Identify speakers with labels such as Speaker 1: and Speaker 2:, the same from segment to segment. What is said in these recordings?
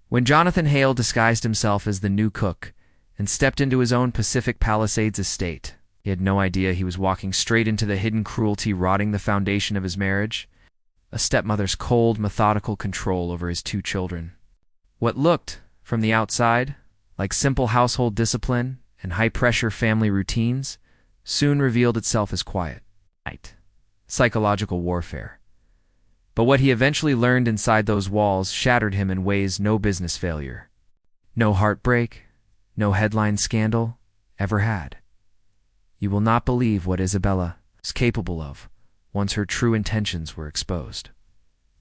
Speaker 1: When Jonathan Hale disguised himself as the new cook and stepped into his own Pacific Palisades estate, he had no idea he was walking straight into the hidden cruelty rotting the foundation of his marriage, a stepmother's cold, methodical control over his 2 children. What looked, from the outside, like simple household discipline and high-pressure family routines soon revealed itself as quiet, psychological warfare. But what he eventually learned inside those walls shattered him in ways no business failure, no heartbreak, no headline scandal ever had. You will not believe what Isabella was capable of once her true intentions were exposed.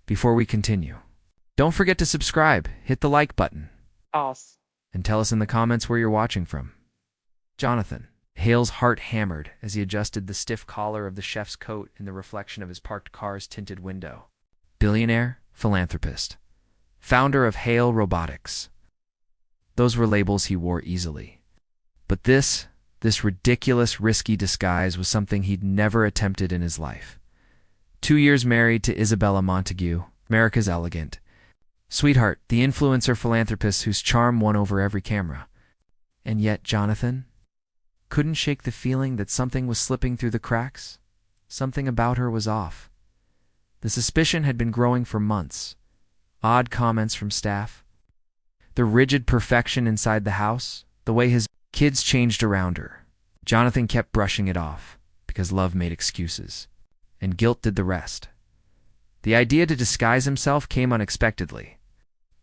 Speaker 1: Before we continue, don't forget to subscribe, hit the like button, and tell us in the comments where you're watching from. Jonathan Hale's heart hammered as he adjusted the stiff collar of the chef's coat in the reflection of his parked car's tinted window. Billionaire, philanthropist, founder of Hale Robotics. Those were labels he wore easily. But this ridiculous, risky disguise was something he'd never attempted in his life. 2 years married to Isabella Montague, America's elegant sweetheart, the influencer philanthropist whose charm won over every camera. And yet Jonathan couldn't shake the feeling that something was slipping through the cracks. Something about her was off. The suspicion had been growing for months. Odd comments from staff, the rigid perfection inside the house, the way his kids changed around her. Jonathan kept brushing it off because love made excuses, and guilt did the rest. The idea to disguise himself came unexpectedly.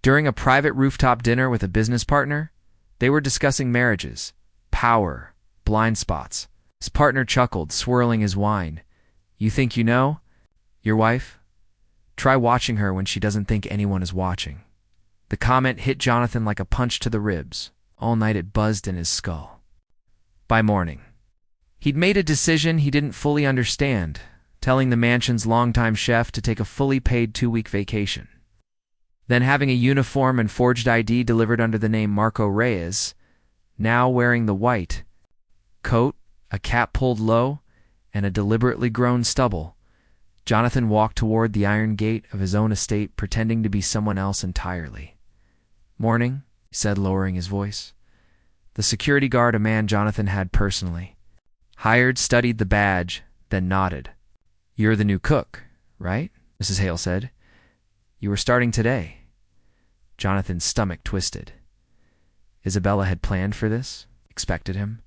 Speaker 1: During a private rooftop dinner with a business partner, they were discussing marriages, power, blind spots. His partner chuckled, swirling his wine. "You think you know your wife? Try watching her when she doesn't think anyone is watching." The comment hit Jonathan like a punch to the ribs. All night it buzzed in his skull. By morning, he'd made a decision he didn't fully understand, telling the mansion's longtime chef to take a fully paid 2-week vacation. Then having a uniform and forged ID delivered under the name Marco Reyes, now wearing the white coat, a cap pulled low, and a deliberately grown stubble, Jonathan walked toward the iron gate of his own estate, pretending to be someone else entirely. "Morning," he said, lowering his voice. The security guard, a man Jonathan had personally hired, studied the badge, then nodded. "You're the new cook, right?" Mrs. Hale said. "You were starting today." Jonathan's stomach twisted. Isabella had planned for this, expected him,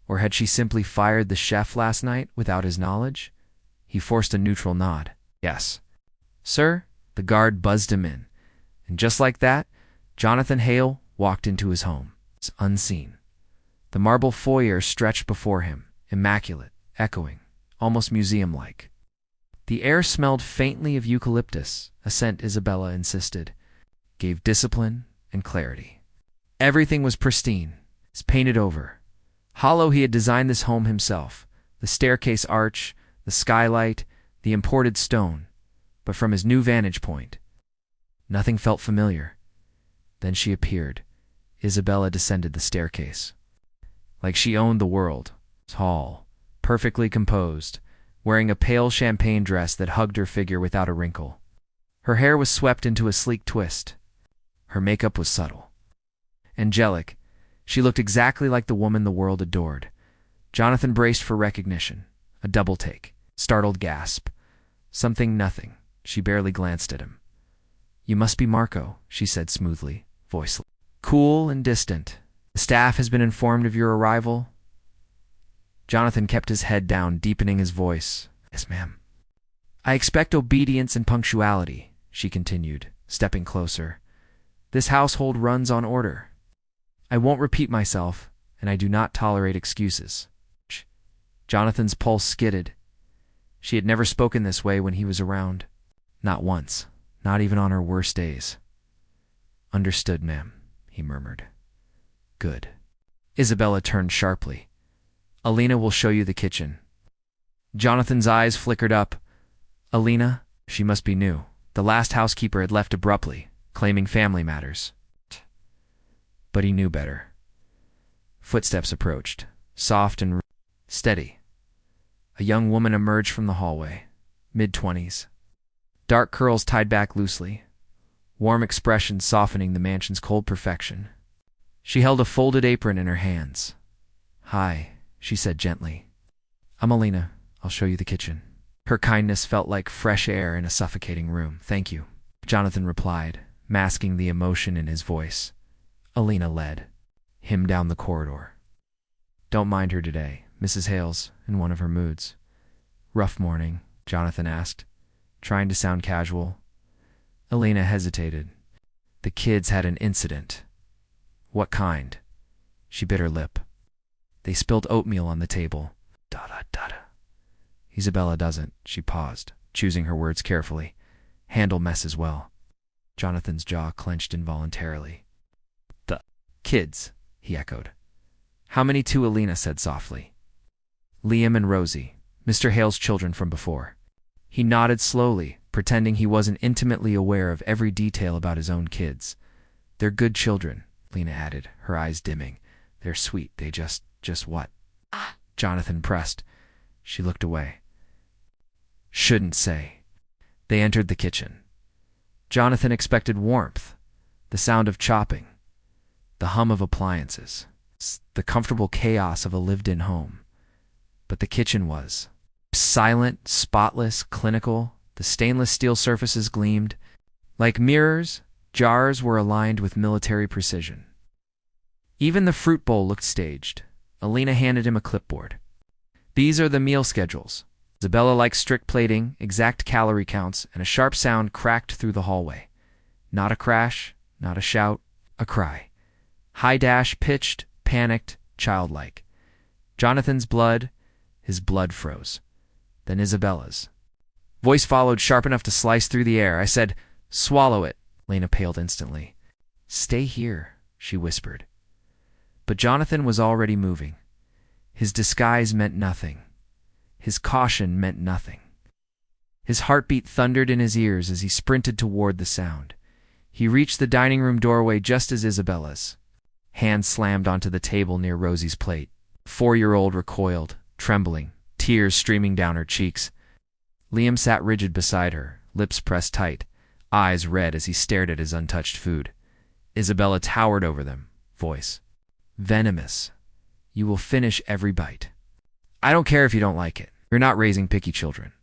Speaker 1: or had she simply fired the chef last night without his knowledge? He forced a neutral nod. "Yes, sir." The guard buzzed him in, and just like that, Jonathan Hale walked into his home, unseen. The marble foyer stretched before him, immaculate, echoing, almost museum-like. The air smelled faintly of eucalyptus, a scent Isabella insisted gave discipline and clarity. Everything was pristine, painted over. Hollow, he had designed this home himself, the staircase arch, the skylight, the imported stone. But from his new vantage point, nothing felt familiar. Then she appeared. Isabella descended the staircase. Like she owned the world, tall, perfectly composed, wearing a pale champagne dress that hugged her figure without a wrinkle. Her hair was swept into a sleek twist. Her makeup was subtle. Angelic, she looked exactly like the woman the world adored. Jonathan braced for recognition. A double take. Startled gasp. Something, nothing. She barely glanced at him. "You must be Marco," she said smoothly, voice cool and distant. "The staff has been informed of your arrival." Jonathan kept his head down, deepening his voice. "Yes, ma'am." "I expect obedience and punctuality," she continued, stepping closer. "This household runs on order. I won't repeat myself, and I do not tolerate excuses." Jonathan's pulse skidded. She had never spoken this way when he was around. Not once, not even on her worst days. "Understood, ma'am," he murmured. "Good." Isabella turned sharply. "Alina will show you the kitchen." Jonathan's eyes flickered up. Alina? She must be new. The last housekeeper had left abruptly, claiming family matters. But he knew better. Footsteps approached, soft and steady. A young woman emerged from the hallway, mid-20s. Dark curls tied back loosely, warm expression softening the mansion's cold perfection. She held a folded apron in her hands. "Hi," she said gently. "I'm Alina. I'll show you the kitchen." Her kindness felt like fresh air in a suffocating room. "Thank you," Jonathan replied, masking the emotion in his voice. Alina led him down the corridor. "Don't mind her today. Mrs. Hale's in one of her moods." "Rough morning?" Jonathan asked, trying to sound casual. Alina hesitated. "The kids had an incident." "What kind?" She bit her lip. "They spilled oatmeal on the table." Da-da-da-da. "Isabella doesn't," she paused, choosing her words carefully, "handle messes well." Jonathan's jaw clenched involuntarily. "The kids," he echoed. "How many too?" Alina said softly. "Liam and Rosie, Mr. Hale's children from before." He nodded slowly, pretending he wasn't intimately aware of every detail about his own kids. "They're good children," Lena added, her eyes dimming. "They're sweet. They just what?" Jonathan pressed. She looked away. "Shouldn't say." They entered the kitchen. Jonathan expected warmth, the sound of chopping, the hum of appliances, the comfortable chaos of a lived-in home. But the kitchen was silent, spotless, clinical. The stainless steel surfaces gleamed. Like mirrors, jars were aligned with military precision. Even the fruit bowl looked staged. Alina handed him a clipboard. "These are the meal schedules." Isabella liked strict plating, exact calorie counts, and a sharp sound cracked through the hallway. Not a crash, not a shout, a cry. High dash, pitched, panicked, childlike. Jonathan's blood, his blood froze. Then Isabella's. Voice followed, sharp enough to slice through the air. "I said, swallow it." Lena paled instantly. "Stay here," she whispered. But Jonathan was already moving. His disguise meant nothing. His caution meant nothing. His heartbeat thundered in his ears as he sprinted toward the sound. He reached the dining room doorway just as Isabella's hand slammed onto the table near Rosie's plate. 4-year-old recoiled, trembling, tears streaming down her cheeks. Liam sat rigid beside her, lips pressed tight, eyes red as he stared at his untouched food. Isabella towered over them, voice venomous. "You will finish every bite. I don't care if you don't like it. You're not raising picky children."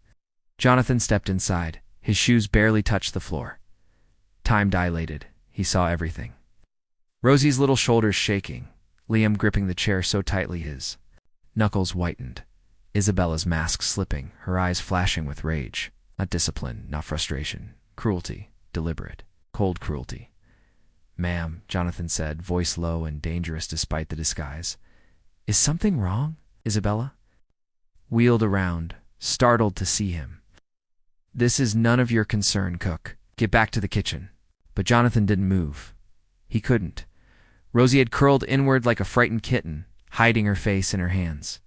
Speaker 1: Jonathan stepped inside. His shoes barely touched the floor. Time dilated. He saw everything. Rosie's little shoulders shaking, Liam gripping the chair so tightly his knuckles whitened. Isabella's mask slipping, her eyes flashing with rage. Not discipline, not frustration. Cruelty. Deliberate. Cold cruelty. "Ma'am," Jonathan said, voice low and dangerous despite the disguise. "Is something wrong?" Isabella wheeled around, startled to see him. "This is none of your concern, cook. Get back to the kitchen." But Jonathan didn't move. He couldn't. Rosie had curled inward like a frightened kitten, hiding her face in her hands.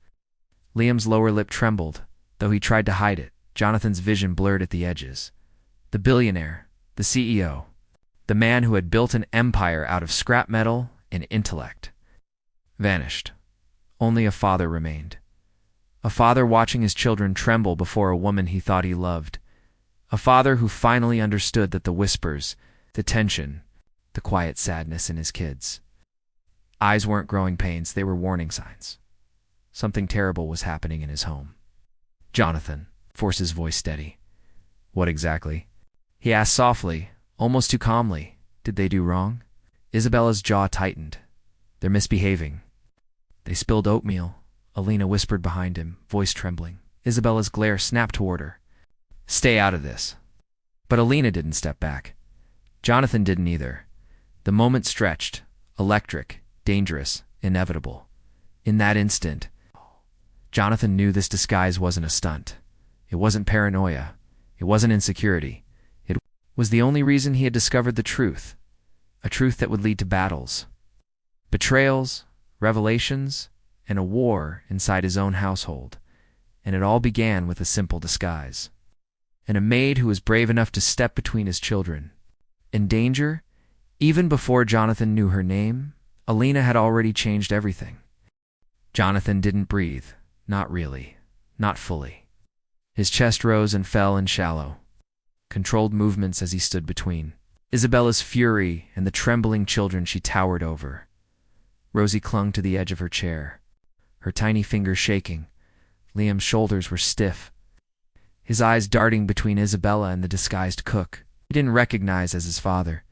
Speaker 1: Liam's lower lip trembled, though he tried to hide it. Jonathan's vision blurred at the edges. The billionaire, the CEO, the man who had built an empire out of scrap metal and intellect, vanished. Only a father remained. A father watching his children tremble before a woman he thought he loved. A father who finally understood that the whispers, the tension, the quiet sadness in his kids' eyes weren't growing pains, they were warning signs. Something terrible was happening in his home. "Jonathan," forced his voice steady. "What exactly?" he asked softly, almost too calmly. "Did they do wrong?" Isabella's jaw tightened. "They're misbehaving." "They spilled oatmeal," Alina whispered behind him, voice trembling. Isabella's glare snapped toward her. "Stay out of this." But Alina didn't step back. Jonathan didn't either. The moment stretched, electric, dangerous, inevitable. In that instant, Jonathan knew this disguise wasn't a stunt. It wasn't paranoia. It wasn't insecurity. It was the only reason he had discovered the truth. A truth that would lead to battles, betrayals, revelations, and a war inside his own household. And it all began with a simple disguise. And a maid who was brave enough to step between his children. In danger, even before Jonathan knew her name, Alina had already changed everything. Jonathan didn't breathe. Not really. Not fully. His chest rose and fell in shallow, controlled movements as he stood between. Isabella's fury and the trembling children she towered over. Rosie clung to the edge of her chair, her tiny fingers shaking. Liam's shoulders were stiff, his eyes darting between Isabella and the disguised cook he didn't recognize as his father.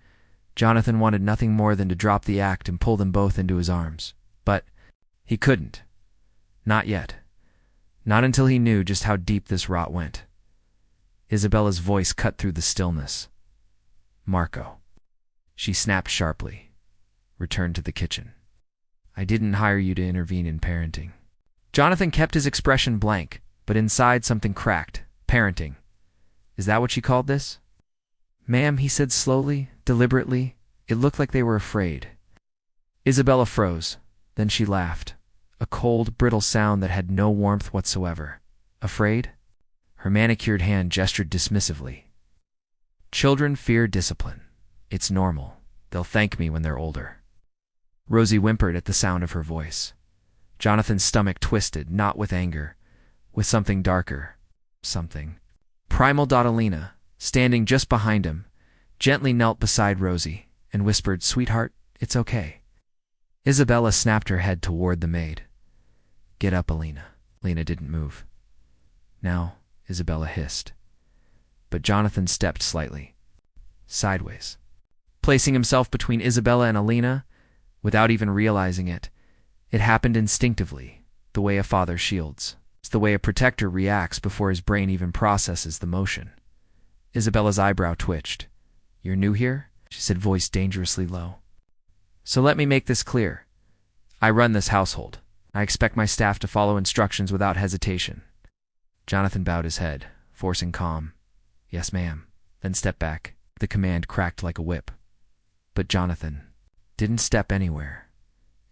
Speaker 1: Jonathan wanted nothing more than to drop the act and pull them both into his arms. But he couldn't. Not yet. Not until he knew just how deep this rot went. Isabella's voice cut through the stillness. "Marco," she snapped sharply. "Return to the kitchen. I didn't hire you to intervene in parenting." Jonathan kept his expression blank, but inside something cracked. Parenting. Is that what she called this? "Ma'am," he said slowly, deliberately. It looked like they were afraid. Isabella froze. Then she laughed. A cold, brittle sound that had no warmth whatsoever. Afraid? Her manicured hand gestured dismissively. "Children fear discipline. It's normal. They'll thank me when they're older." Rosie whimpered at the sound of her voice. Jonathan's stomach twisted, not with anger, with something darker. Something. Primal Alina, standing just behind him, gently knelt beside Rosie and whispered, "Sweetheart, it's okay." Isabella snapped her head toward the maid. "Get up, Alina." Alina didn't move. "Now," Isabella hissed. But Jonathan stepped slightly. Sideways. Placing himself between Isabella and Alina, without even realizing it. It happened instinctively, the way a father shields. It's the way a protector reacts before his brain even processes the motion. Isabella's eyebrow twitched. "You're new here?" she said, voice dangerously low. "So let me make this clear. I run this household. I expect my staff to follow instructions without hesitation." Jonathan bowed his head, forcing calm. "Yes, ma'am." Then stepped back. The command cracked like a whip. But Jonathan didn't step anywhere.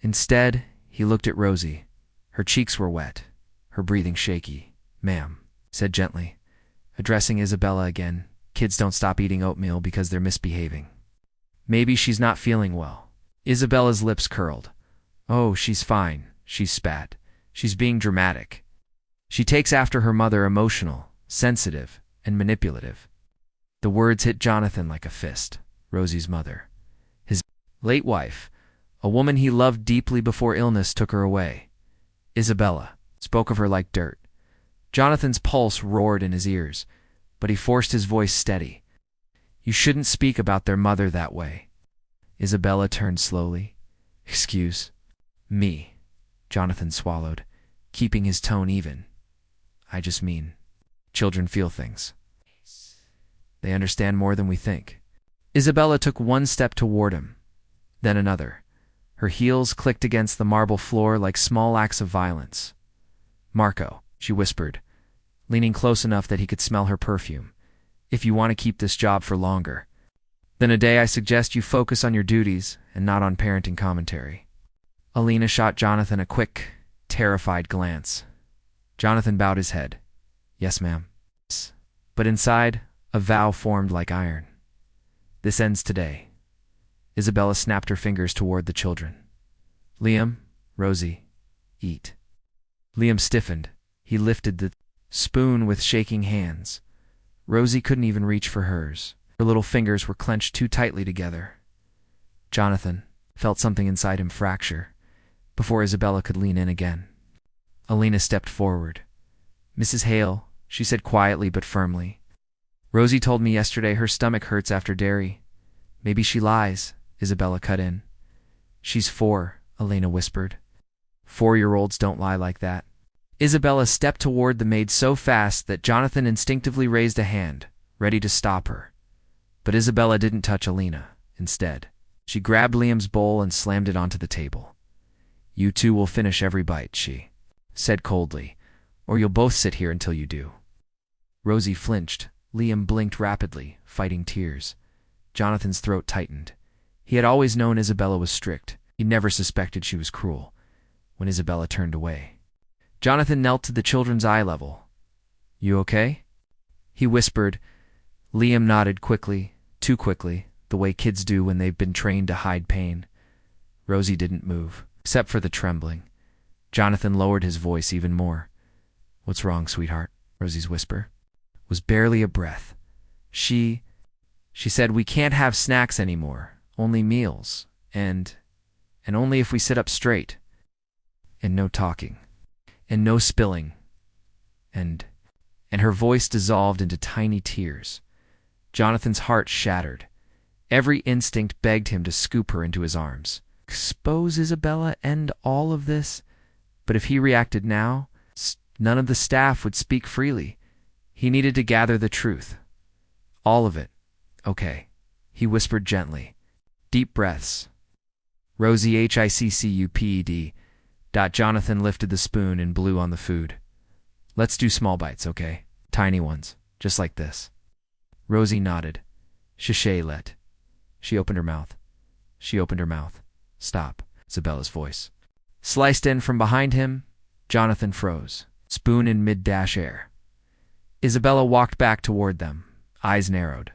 Speaker 1: Instead, he looked at Rosie. Her cheeks were wet, her breathing shaky. "Ma'am," said gently, addressing Isabella again, "kids don't stop eating oatmeal because they're misbehaving. Maybe she's not feeling well." Isabella's lips curled. "Oh, she's fine," she spat. "She's being dramatic. She takes after her mother, emotional, sensitive, and manipulative." The words hit Jonathan like a fist. Rosie's mother. His late wife, a woman he loved deeply before illness took her away. Isabella spoke of her like dirt. Jonathan's pulse roared in his ears, but he forced his voice steady. "You shouldn't speak about their mother that way." Isabella turned slowly. "Excuse me," Jonathan swallowed, keeping his tone even. "I just mean, children feel things. They understand more than we think." Isabella took one step toward him, then another. Her heels clicked against the marble floor like small acts of violence. "Marco," she whispered, leaning close enough that he could smell her perfume, "if you want to keep this job for longer, then a day I suggest you focus on your duties and not on parenting commentary." Alina shot Jonathan a quick, terrified glance. Jonathan bowed his head. "Yes, ma'am." But inside, a vow formed like iron. "This ends today." Isabella snapped her fingers toward the children. "Liam, Rosie, eat." Liam stiffened. He lifted the spoon with shaking hands. Rosie couldn't even reach for hers. Her little fingers were clenched too tightly together. Jonathan felt something inside him fracture before Isabella could lean in again. Alina stepped forward. "Mrs. Hale," she said quietly but firmly. "Rosie told me yesterday her stomach hurts after dairy." "Maybe she lies," Isabella cut in. "She's 4, Alina whispered. 4-year-olds don't lie like that." Isabella stepped toward the maid so fast that Jonathan instinctively raised a hand, ready to stop her. But Isabella didn't touch Alina. Instead, she grabbed Liam's bowl and slammed it onto the table. "You two will finish every bite," she said coldly, "or you'll both sit here until you do." Rosie flinched. Liam blinked rapidly, fighting tears. Jonathan's throat tightened. He had always known Isabella was strict. He never suspected she was cruel. When Isabella turned away, Jonathan knelt to the children's eye level. "You okay?" he whispered. Liam nodded quickly, too quickly, the way kids do when they've been trained to hide pain. Rosie didn't move, except for the trembling. Jonathan lowered his voice even more. "What's wrong, sweetheart?" Rosie's whisper was barely a breath. She She said, "We can't have snacks anymore, only meals, and only if we sit up straight, and no talking, and no spilling, and her voice dissolved into tiny tears. Jonathan's heart shattered. Every instinct begged him to scoop her into his arms. Expose Isabella, end all of this? But if he reacted now, none of the staff would speak freely. He needed to gather the truth. All of it. Okay, he whispered gently. Deep breaths. Rosie HICCUPED. Jonathan lifted the spoon and blew on the food. Let's do small bites, okay? Tiny ones, just like this. Rosie nodded. Let. She opened her mouth. Stop, Isabella's voice. Sliced in from behind him, Jonathan froze, spoon in mid-air. Isabella walked back toward them, eyes narrowed.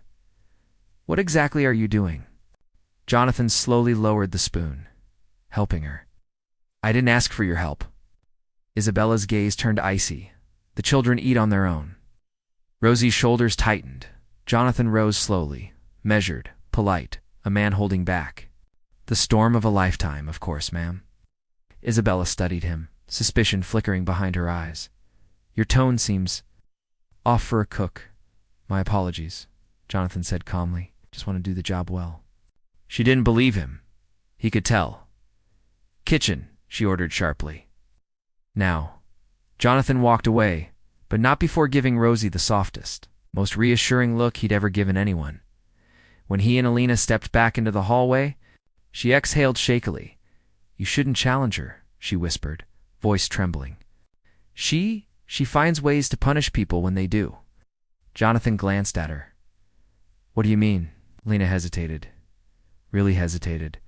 Speaker 1: What exactly are you doing? Jonathan slowly lowered the spoon, helping her. I didn't ask for your help. Isabella's gaze turned icy. The children eat on their own. Rosie's shoulders tightened. Jonathan rose slowly, measured, polite, a man holding back. The storm of a lifetime, of course, ma'am. Isabella studied him, suspicion flickering behind her eyes. Your tone seems off for a cook. My apologies, Jonathan said calmly. Just want to do the job well. She didn't believe him. He could tell. Kitchen, she ordered sharply. Now. Jonathan walked away, but not before giving Rosie the softest, most reassuring look he'd ever given anyone. When he and Alina stepped back into the hallway, she exhaled shakily. You shouldn't challenge her, she whispered, voice trembling. She finds ways to punish people when they do. Jonathan glanced at her. What do you mean? Alina hesitated. Really hesitated.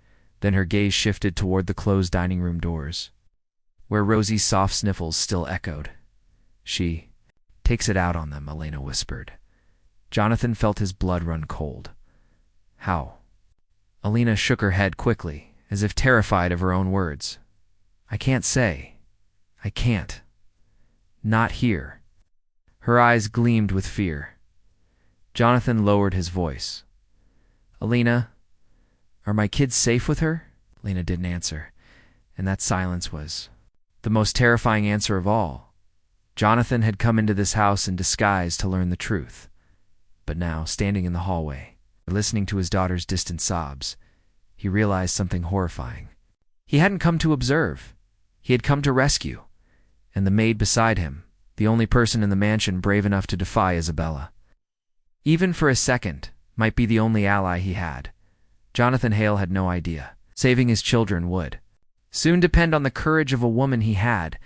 Speaker 1: Then her gaze shifted toward the closed dining room doors, where Rosie's soft sniffles still echoed. She takes it out on them, Alina whispered. Jonathan felt his blood run cold. How? Alina shook her head quickly, as if terrified of her own words. I can't say. I can't. Not here. Her eyes gleamed with fear. Jonathan lowered his voice. Alina, are my kids safe with her? Alina didn't answer, and that silence was the most terrifying answer of all. Jonathan had come into this house in disguise to learn the truth. But now, standing in the hallway, listening to his daughter's distant sobs, he realized something horrifying. He hadn't come to observe. He had come to rescue. And the maid beside him, the only person in the mansion brave enough to defy Isabella, even for a second, might be the only ally he had. Jonathan Hale had no idea. Saving his children would soon depend on the courage of a woman he had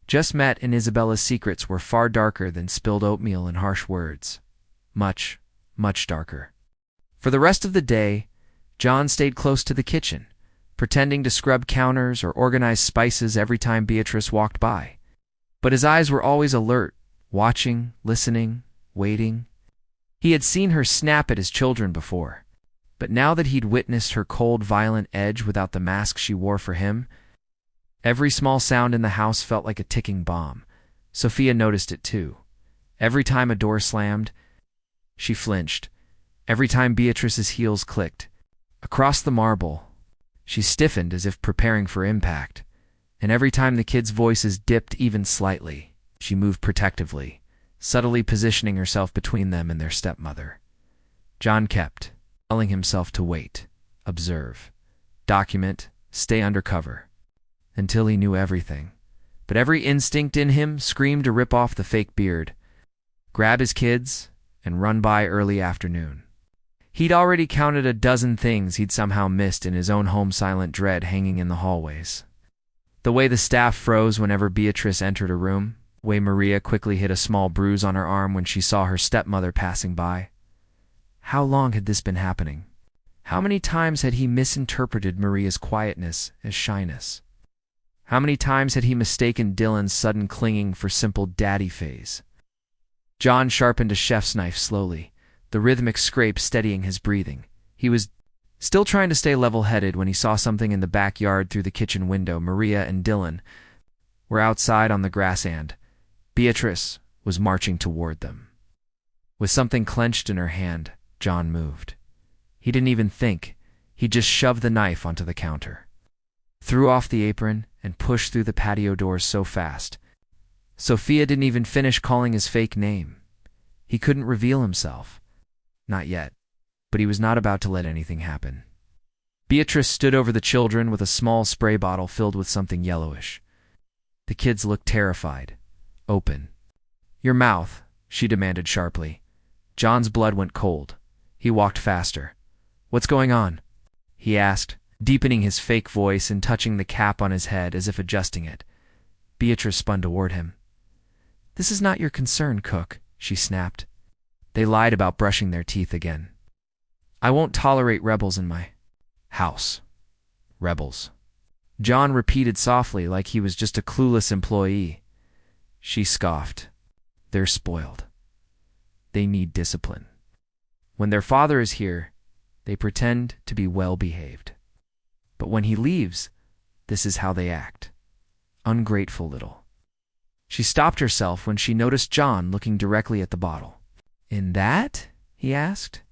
Speaker 1: just met, and Isabella's secrets were far darker than spilled oatmeal and harsh words. Much, much darker. For the rest of the day, John stayed close to the kitchen, pretending to scrub counters or organize spices every time Beatrice walked by. But his eyes were always alert, watching, listening, waiting. He had seen her snap at his children before, but now that he'd witnessed her cold, violent edge without the mask she wore for him, every small sound in the house felt like a ticking bomb. Sophia noticed it too. Every time a door slammed, she flinched. Every time Beatrice's heels clicked across the marble, she stiffened as if preparing for impact. And every time the kids' voices dipped even slightly, she moved protectively, subtly positioning herself between them and their stepmother. John kept telling himself to wait, observe, document, stay undercover, until he knew everything. But every instinct in him screamed to rip off the fake beard, grab his kids, and run by early afternoon. He'd already counted a dozen things he'd somehow missed in his own home, silent dread hanging in the hallways. The way the staff froze whenever Beatrice entered a room, the way Maria quickly hid a small bruise on her arm when she saw her stepmother passing by. How long had this been happening? How many times had he misinterpreted Maria's quietness as shyness? How many times had he mistaken Dylan's sudden clinging for simple daddy phase? John sharpened a chef's knife slowly, the rhythmic scrape steadying his breathing. He was still trying to stay level-headed when he saw something in the backyard through the kitchen window. Maria and Dylan were outside on the grass, and Beatrice was marching toward them. With something clenched in her hand, John moved. He didn't even think. He just shoved the knife onto the counter, threw off the apron, and pushed through the patio doors so fast. Sophia didn't even finish calling his fake name. He couldn't reveal himself. Not yet. But he was not about to let anything happen. Beatrice stood over the children with a small spray bottle filled with something yellowish. The kids looked terrified. Open. Your mouth, she demanded sharply. John's blood went cold. He walked faster. What's going on? He asked, deepening his fake voice and touching the cap on his head as if adjusting it. Beatrice spun toward him. This is not your concern, Cook, she snapped. They lied about brushing their teeth again. I won't tolerate rebels in my house. Rebels. John repeated softly like he was just a clueless employee. She scoffed. They're spoiled. They need discipline. When their father is here, they pretend to be well-behaved. But when he leaves, this is how they act. Ungrateful little. She stopped herself when she noticed John looking directly at the bottle. In that? He asked.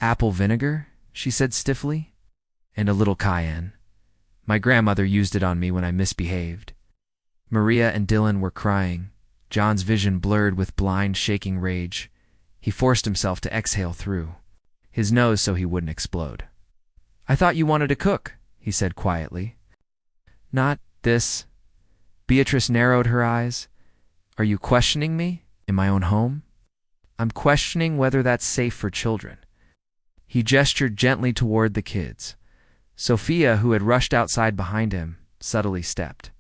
Speaker 1: Apple vinegar, she said stiffly. And a little cayenne. My grandmother used it on me when I misbehaved. Maria and Dylan were crying. John's vision blurred with blind, shaking rage. He forced himself to exhale through his nose so he wouldn't explode. I thought you wanted to cook, he said quietly. Not this. Beatrice narrowed her eyes. Are you questioning me? In my own home? I'm questioning whether that's safe for children. He gestured gently toward the kids. Sophia, who had rushed outside behind him, subtly stepped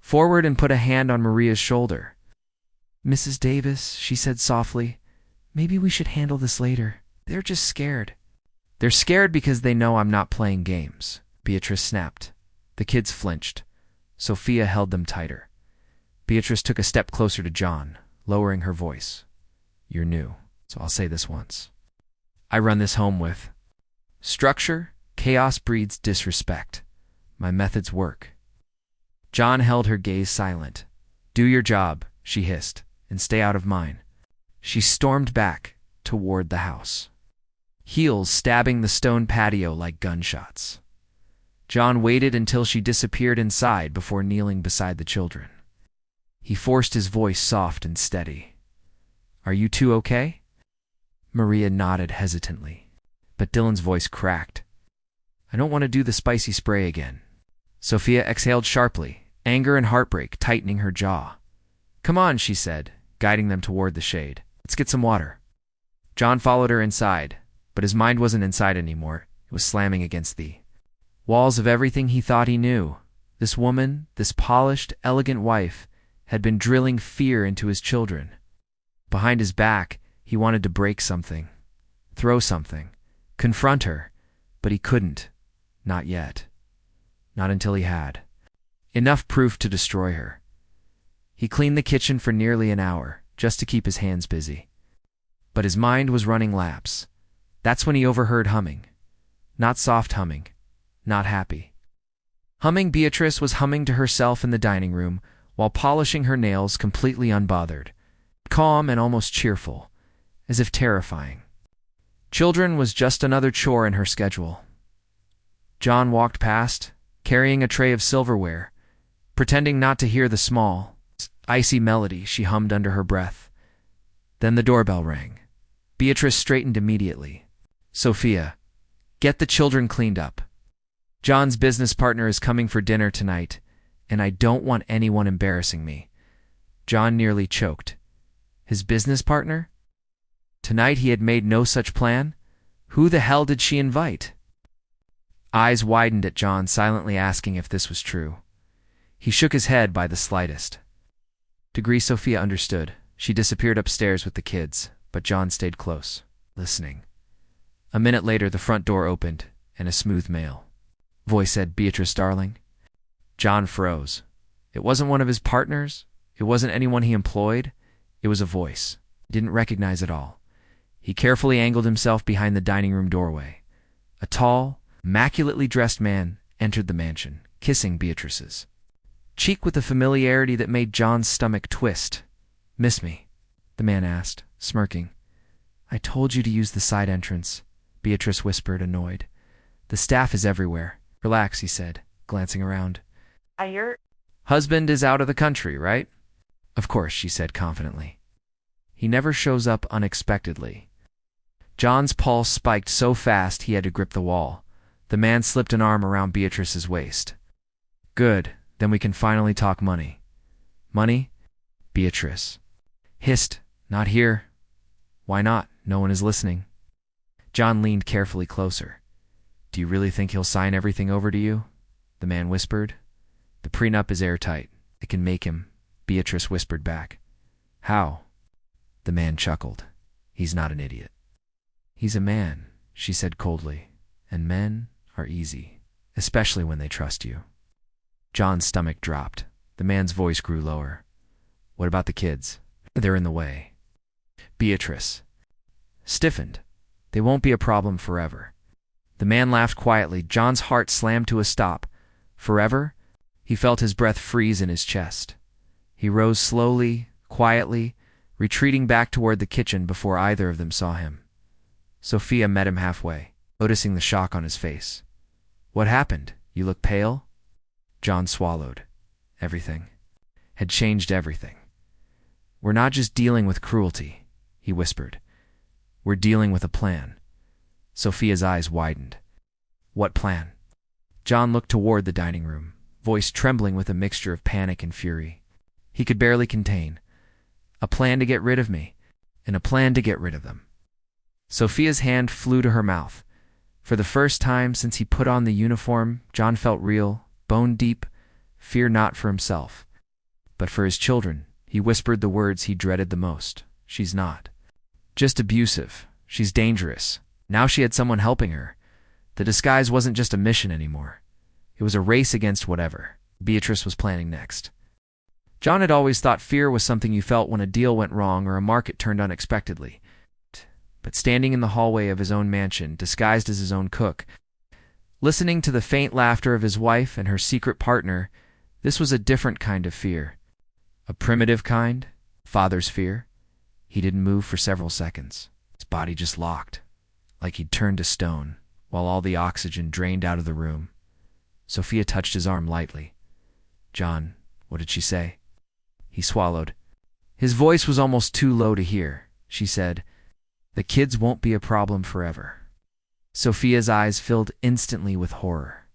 Speaker 1: forward and put a hand on Maria's shoulder. Mrs. Davis, she said softly, maybe we should handle this later. They're just scared. They're scared because they know I'm not playing games, Beatrice snapped. The kids flinched. Sophia held them tighter. Beatrice took a step closer to John, lowering her voice. You're new, so I'll say this once. I run this home with structure. Chaos breeds disrespect. My methods work. John held her gaze silent. Do your job, she hissed, and stay out of mine. She stormed back toward the house, heels stabbing the stone patio like gunshots. John waited until she disappeared inside before kneeling beside the children. He forced his voice soft and steady. Are you two okay? Maria nodded hesitantly, but Dylan's voice cracked. I don't want to do the spicy spray again. Sophia exhaled sharply, anger and heartbreak tightening her jaw. Come on, she said, guiding them toward the shade. Let's get some water. John followed her inside, but his mind wasn't inside anymore. It was slamming against the walls of everything he thought he knew. This woman, this polished, elegant wife, had been drilling fear into his children. Behind his back, he wanted to break something, throw something, confront her, but he couldn't. Not yet. Not until he had enough proof to destroy her. He cleaned the kitchen for nearly an hour, just to keep his hands busy. But his mind was running laps. That's when he overheard humming. Not soft humming. Not happy. Humming. Beatrice was humming to herself in the dining room while polishing her nails, completely unbothered. Calm and almost cheerful, as if terrifying. Children was just another chore in her schedule. John walked past, carrying a tray of silverware, pretending not to hear the small, icy melody she hummed under her breath. Then the doorbell rang. Beatrice straightened immediately. Sophia, get the children cleaned up. John's business partner is coming for dinner tonight, and I don't want anyone embarrassing me. John nearly choked. His business partner? Tonight he had made no such plan? Who the hell did she invite? Eyes widened at John, silently asking if this was true. He shook his head by the slightest degree. Sophia understood. She disappeared upstairs with the kids, but John stayed close, listening. A minute later, the front door opened, and a smooth male voice said, Beatrice, darling. John froze. It wasn't one of his partners. It wasn't anyone he employed. It was a voice. He didn't recognize it all. He carefully angled himself behind the dining room doorway. A tall, immaculately dressed man entered the mansion, kissing Beatrice's cheek with a familiarity that made John's stomach twist. Miss me? The man asked, smirking. I told you to use the side entrance, Beatrice whispered, annoyed. The staff is everywhere. Relax, he said, glancing around.
Speaker 2: Your
Speaker 1: Husband is out of the country, right? Of course, she said confidently. He never shows up unexpectedly. John's pulse spiked so fast he had to grip the wall. The man slipped an arm around Beatrice's waist. Good, then we can finally talk money. Money? Beatrice hissed, not here. Why not? No one is listening. John leaned carefully closer. Do you really think he'll sign everything over to you? The man whispered. The prenup is airtight. It can make him. Beatrice whispered back. How? The man chuckled. He's not an idiot. He's a man, she said coldly, and men are easy, especially when they trust you. John's stomach dropped. The man's voice grew lower. What about the kids? They're in the way. Beatrice stiffened. They won't be a problem forever. The man laughed quietly. John's heart slammed to a stop. Forever? He felt his breath freeze in his chest. He rose slowly, quietly, retreating back toward the kitchen before either of them saw him. Sophia met him halfway, noticing the shock on his face. What happened? You look pale? John swallowed. Everything had changed everything. We're not just dealing with cruelty, he whispered. We're dealing with a plan. Sophia's eyes widened. What plan? John looked toward the dining room, voice trembling with a mixture of panic and fury. He could barely contain. A plan to get rid of me, and a plan to get rid of them. Sophia's hand flew to her mouth. For the first time since he put on the uniform, John felt real, bone-deep, fear not for himself, but for his children. He whispered the words he dreaded the most. She's not just abusive. She's dangerous. Now she had someone helping her. The disguise wasn't just a mission anymore. It was a race against whatever Beatrice was planning next. John had always thought fear was something you felt when a deal went wrong or a market turned unexpectedly. But standing in the hallway of his own mansion, disguised as his own cook, listening to the faint laughter of his wife and her secret partner, this was a different kind of fear. A primitive kind, father's fear. He didn't move for several seconds. His body just locked, like he'd turned to stone, while all the oxygen drained out of the room. Sophia touched his arm lightly. John, what did she say? He swallowed. His voice was almost too low to hear. She said, The kids won't be a problem forever. Sophia's eyes filled instantly with horror.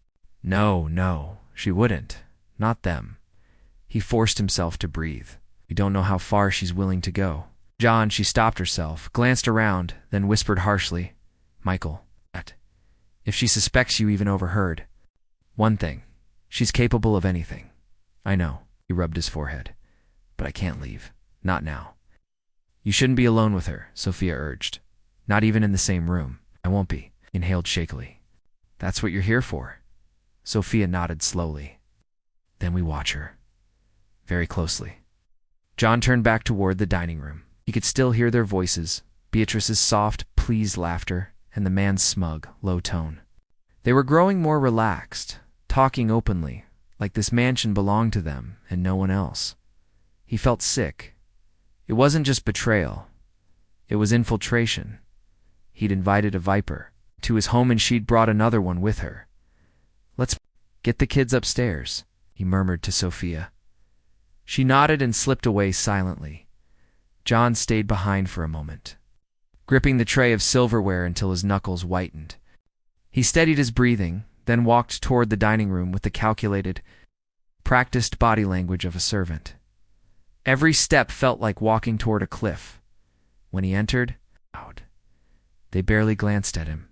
Speaker 1: No, she wouldn't. Not them. He forced himself to breathe. We don't know how far she's willing to go. John, she stopped herself, glanced around, then whispered harshly, Michael, if she suspects you even overheard. One thing, she's capable of anything. I know, he rubbed his forehead, but I can't leave. Not now. You shouldn't be alone with her, Sophia urged. Not even in the same room. I won't be, inhaled shakily. That's what you're here for. Sophia nodded slowly. Then we watch her. Very closely. John turned back toward the dining room. He could still hear their voices, Beatrice's soft, pleased laughter, and the man's smug, low tone. They were growing more relaxed, talking openly, like this mansion belonged to them and no one else. He felt sick. It wasn't just betrayal. It was infiltration. He'd invited a viper to his home and she'd brought another one with her. Let's get the kids upstairs, he murmured to Sophia. She nodded and slipped away silently. John stayed behind for a moment, gripping the tray of silverware until his knuckles whitened. He steadied his breathing, then walked toward the dining room with the calculated, practiced body language of a servant. Every step felt like walking toward a cliff. When he entered, they barely glanced at him.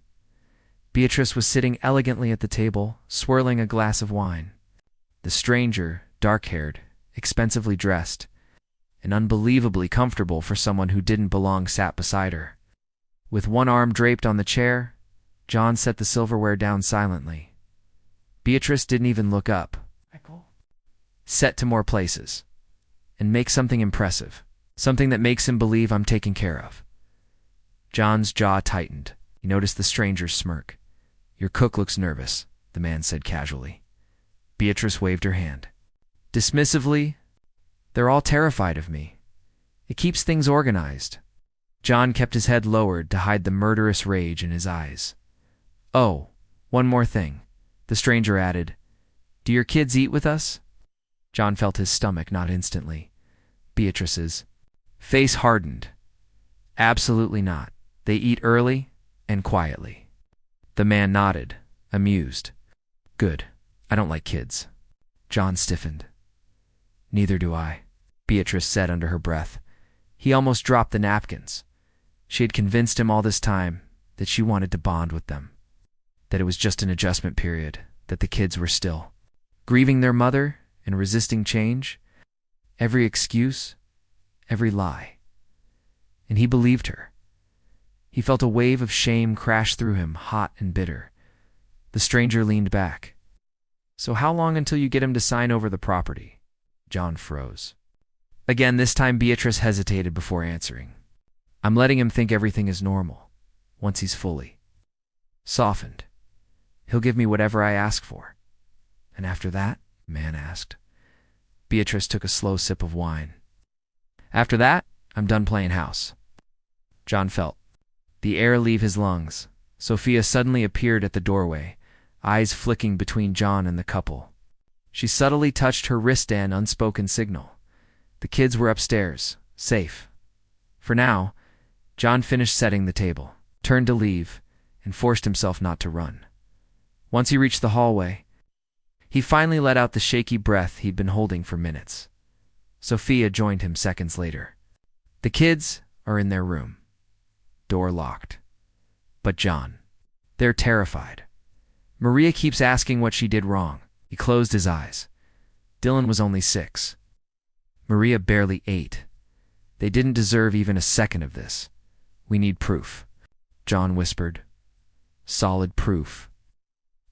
Speaker 1: Beatrice was sitting elegantly at the table, swirling a glass of wine. The stranger, dark-haired, expensively dressed, and unbelievably comfortable for someone who didn't belong, sat beside her. With one arm draped on the chair, John set the silverware down silently. Beatrice didn't even look up. Michael. Set to more places. And make something impressive. Something that makes him believe I'm taken care of. John's jaw tightened. He noticed the stranger's smirk. Your cook looks nervous, the man said casually. Beatrice waved her hand. Dismissively, they're all terrified of me. It keeps things organized. John kept his head lowered to hide the murderous rage in his eyes. "Oh, one more thing," the stranger added. "Do your kids eat with us?" John felt his stomach knot instantly. Beatrice's face hardened. "Absolutely not. They eat early and quietly." The man nodded, amused. "Good. I don't like kids." John stiffened. "Neither do I," Beatrice said under her breath. He almost dropped the napkins. She had convinced him all this time that she wanted to bond with them, that it was just an adjustment period, that the kids were still grieving their mother and resisting change. Every excuse, every lie. And he believed her. He felt a wave of shame crash through him, hot and bitter. The stranger leaned back. "So how long until you get him to sign over the property?" John froze. Again, this time Beatrice hesitated before answering. "I'm letting him think everything is normal, once he's fully softened. He'll give me whatever I ask for." "And after that?" the man asked. Beatrice took a slow sip of wine. "After that, I'm done playing house." John felt the air leave his lungs. Sophia suddenly appeared at the doorway, eyes flicking between John and the couple. She subtly touched her wrist, an unspoken signal. The kids were upstairs, safe. For now. John finished setting the table, turned to leave, and forced himself not to run. Once he reached the hallway, he finally let out the shaky breath he'd been holding for minutes. Sophia joined him seconds later. "The kids are in their room. Door locked. But John, they're terrified. Maria keeps asking what she did wrong." He closed his eyes. Dylan was only 6. Maria barely 8. They didn't deserve even a second of this. "We need proof," John whispered. "Solid proof.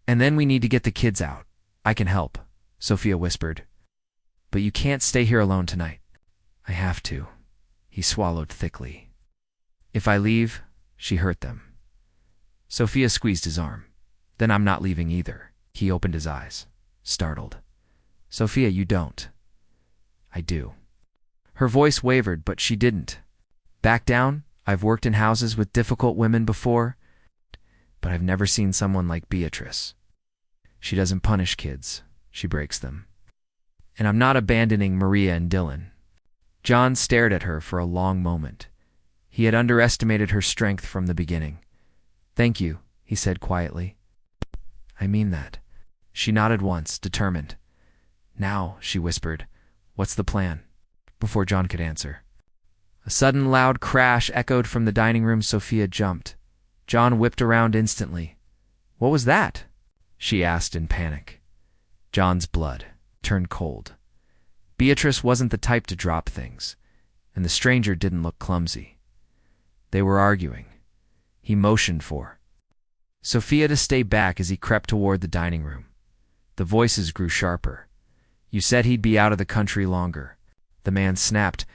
Speaker 1: And then we need to get the kids out." "I can help," Sophia whispered. "But you can't stay here alone tonight." "I have to." He swallowed thickly. "If I leave," she hurt them. Sophia squeezed his arm. "Then I'm not leaving either." He opened his eyes, startled. "Sophia, you don't." "I do." Her voice wavered, but she didn't back down. "I've worked in houses with difficult women before, but I've never seen someone like Beatrice. She doesn't punish kids, she breaks them. And I'm not abandoning Maria and Dylan." John stared at her for a long moment. He had underestimated her strength from the beginning. "Thank you," he said quietly. "I mean that." She nodded once, determined. "Now," she whispered, "what's the plan?" Before John could answer, a sudden loud crash echoed from the dining room. Sophia jumped. John whipped around instantly. "What was that?" she asked in panic. John's blood turned cold. Beatrice wasn't the type to drop things, and the stranger didn't look clumsy. They were arguing. He motioned for Sophia to stay back as he crept toward the dining room. The voices grew sharper. "You said he'd be out of the country longer." The man snapped.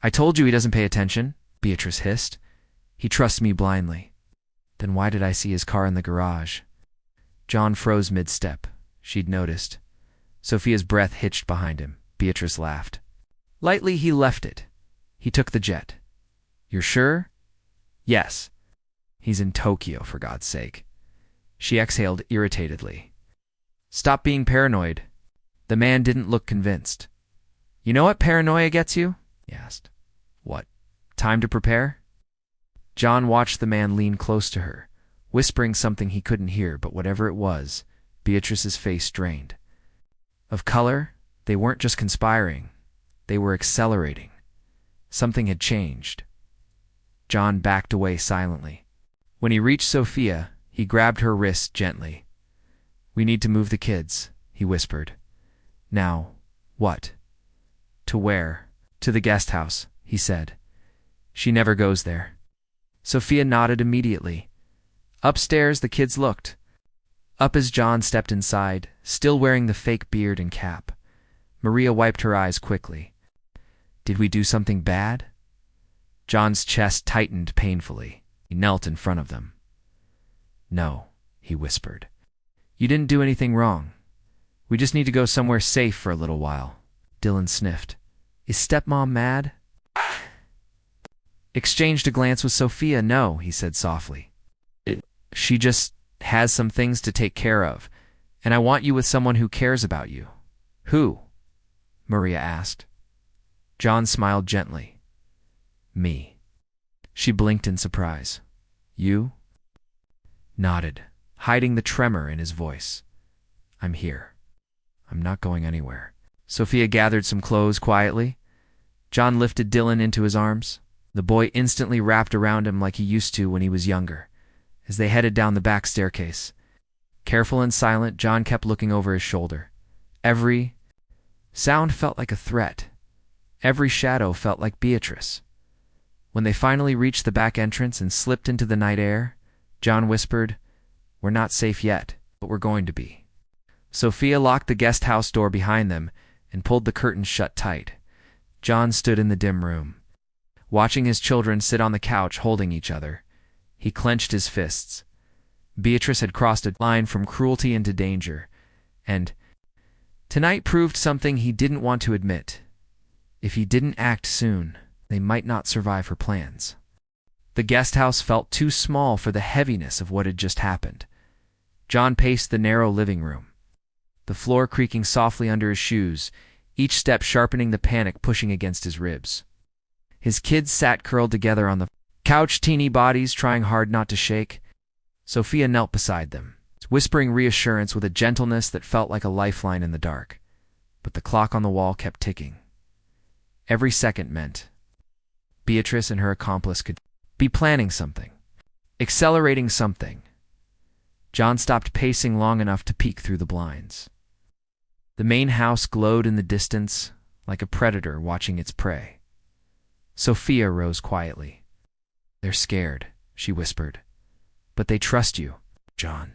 Speaker 1: "I told you he doesn't pay attention," Beatrice hissed. "He trusts me blindly." "Then why did I see his car in the garage?" John froze mid-step. She'd noticed. Sophia's breath hitched behind him. Beatrice laughed. Lightly he left it. He took the jet. "You're sure?" "Yes." "He's in Tokyo, for God's sake." She exhaled irritatedly. "Stop being paranoid." The man didn't look convinced. "You know what paranoia gets you?" he asked. "What? Time to prepare?" John watched the man lean close to her, whispering something he couldn't hear, but whatever it was, Beatrice's face drained. Of color, they weren't just conspiring. They were accelerating. Something had changed. John backed away silently. When he reached Sophia, he grabbed her wrist gently. "We need to move the kids," he whispered. "Now, what?" "To where?" "To the guest house," he said. "She never goes there." Sophia nodded immediately. Upstairs, the kids looked up as John stepped inside, still wearing the fake beard and cap. Maria wiped her eyes quickly. "Did we do something bad?" John's chest tightened painfully. He knelt in front of them. "No," he whispered. "You didn't do anything wrong. We just need to go somewhere safe for a little while." Dylan sniffed. "Is stepmom mad?" exchanged a glance with Sophia. "No," he said softly. She just has some things to take care of, and I want you with someone who cares about you." "Who?" Maria asked. John smiled gently. "Me." She blinked in surprise. "You?" Nodded, hiding the tremor in his voice. "I'm here. I'm not going anywhere." Sophia gathered some clothes quietly. John lifted Dylan into his arms. The boy instantly wrapped around him like he used to when he was younger. As they headed down the back staircase, careful and silent, John kept looking over his shoulder. Every sound felt like a threat. Every shadow felt like Beatrice. When they finally reached the back entrance and slipped into the night air, John whispered, "We're not safe yet, but we're going to be." Sophia locked the guest house door behind them and pulled the curtains shut tight. John stood in the dim room, watching his children sit on the couch holding each other. He clenched his fists. Beatrice had crossed a line from cruelty into danger, and tonight proved something he didn't want to admit. If he didn't act soon, they might not survive her plans. The guest house felt too small for the heaviness of what had just happened. John paced the narrow living room, the floor creaking softly under his shoes, each step sharpening the panic pushing against his ribs. His kids sat curled together on the couch, teeny bodies trying hard not to shake. Sophia knelt beside them, whispering reassurance with a gentleness that felt like a lifeline in the dark. But the clock on the wall kept ticking. Every second meant Beatrice and her accomplice could be planning something, accelerating something. John stopped pacing long enough to peek through the blinds. The main house glowed in the distance like a predator watching its prey. Sophia rose quietly. "They're scared," she whispered. "But they trust you." John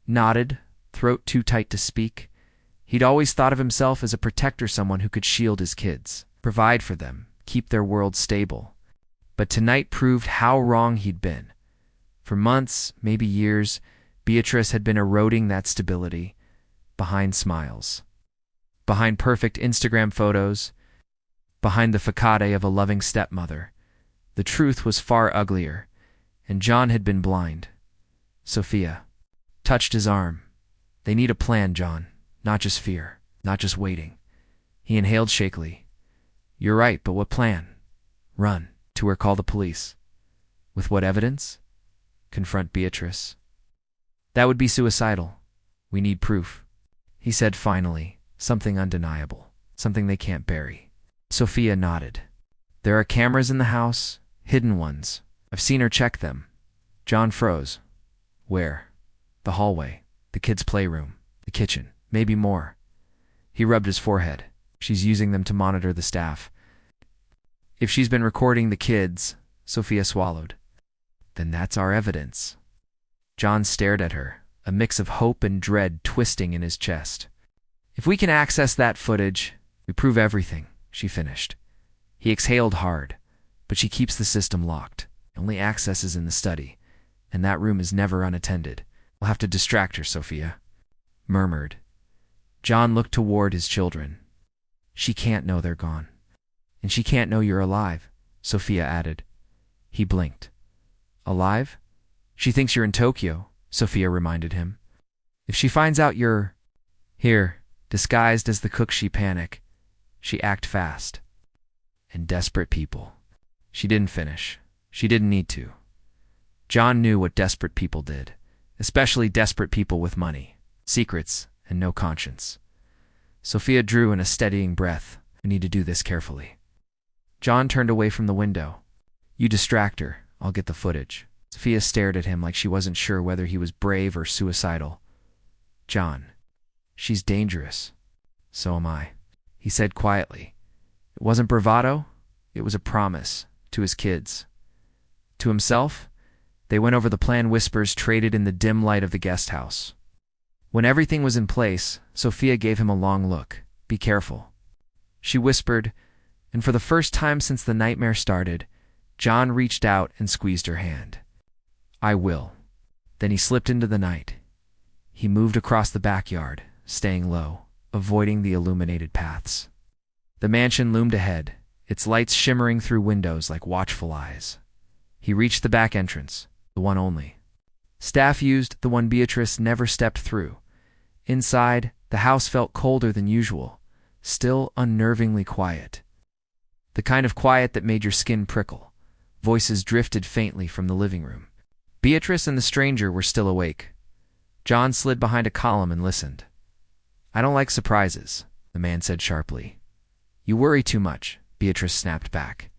Speaker 1: nodded, throat too tight to speak. He'd always thought of himself as a protector, someone who could shield his kids, provide for them, keep their world stable. But tonight proved how wrong he'd been. For months, maybe years, Beatrice had been eroding that stability, behind smiles, behind perfect Instagram photos, behind the facade of a loving stepmother. The truth was far uglier, and John had been blind. Sophia touched his arm. "They need a plan, John, not just fear, not just waiting." He inhaled shakily. "You're right, but what plan? Run to her, call the police. With what evidence? Confront Beatrice. That would be suicidal. We need proof," he said finally, something undeniable, something they can't bury. Sophia nodded. "There are cameras in the house, hidden ones. I've seen her check them." John froze. "Where?" "The hallway, the kids' playroom, the kitchen, maybe more." He rubbed his forehead. "She's using them to monitor the staff." "If she's been recording the kids," Sophia swallowed, "then that's our evidence." John stared at her, a mix of hope and dread twisting in his chest. "If we can access that footage, we prove everything," she finished. He exhaled hard. "But she keeps the system locked. Only access is in the study, and that room is never unattended. We'll have to distract her," Sophia murmured. John looked toward his children. "She can't know they're gone. And she can't know you're alive," Sophia added. He blinked. "Alive? She thinks you're in Tokyo," Sophia reminded him. "If she finds out you're here, disguised as the cook, she panic. She act fast. And desperate people." She didn't finish. She didn't need to. John knew what desperate people did, especially desperate people with money, secrets, and no conscience. Sophia drew in a steadying breath. "I need to do this carefully." John turned away from the window. "You distract her. I'll get the footage." Sophia stared at him like she wasn't sure whether he was brave or suicidal. "John, she's dangerous." "So am I," he said quietly. It wasn't bravado. It was a promise to his kids. To himself, they went over the plan, whispers traded in the dim light of the guest house. When everything was in place, Sophia gave him a long look. "Be careful," she whispered, and for the first time since the nightmare started, John reached out and squeezed her hand. "I will." Then he slipped into the night. He moved across the backyard, staying low, avoiding the illuminated paths. The mansion loomed ahead, its lights shimmering through windows like watchful eyes. He reached the back entrance, the one only. Staff used, the one Beatrice never stepped through. Inside, the house felt colder than usual, still unnervingly quiet. The kind of quiet that made your skin prickle. Voices drifted faintly from the living room. Beatrice and the stranger were still awake. John slid behind a column and listened. "I don't like surprises," the man said sharply. "You worry too much," Beatrice snapped back.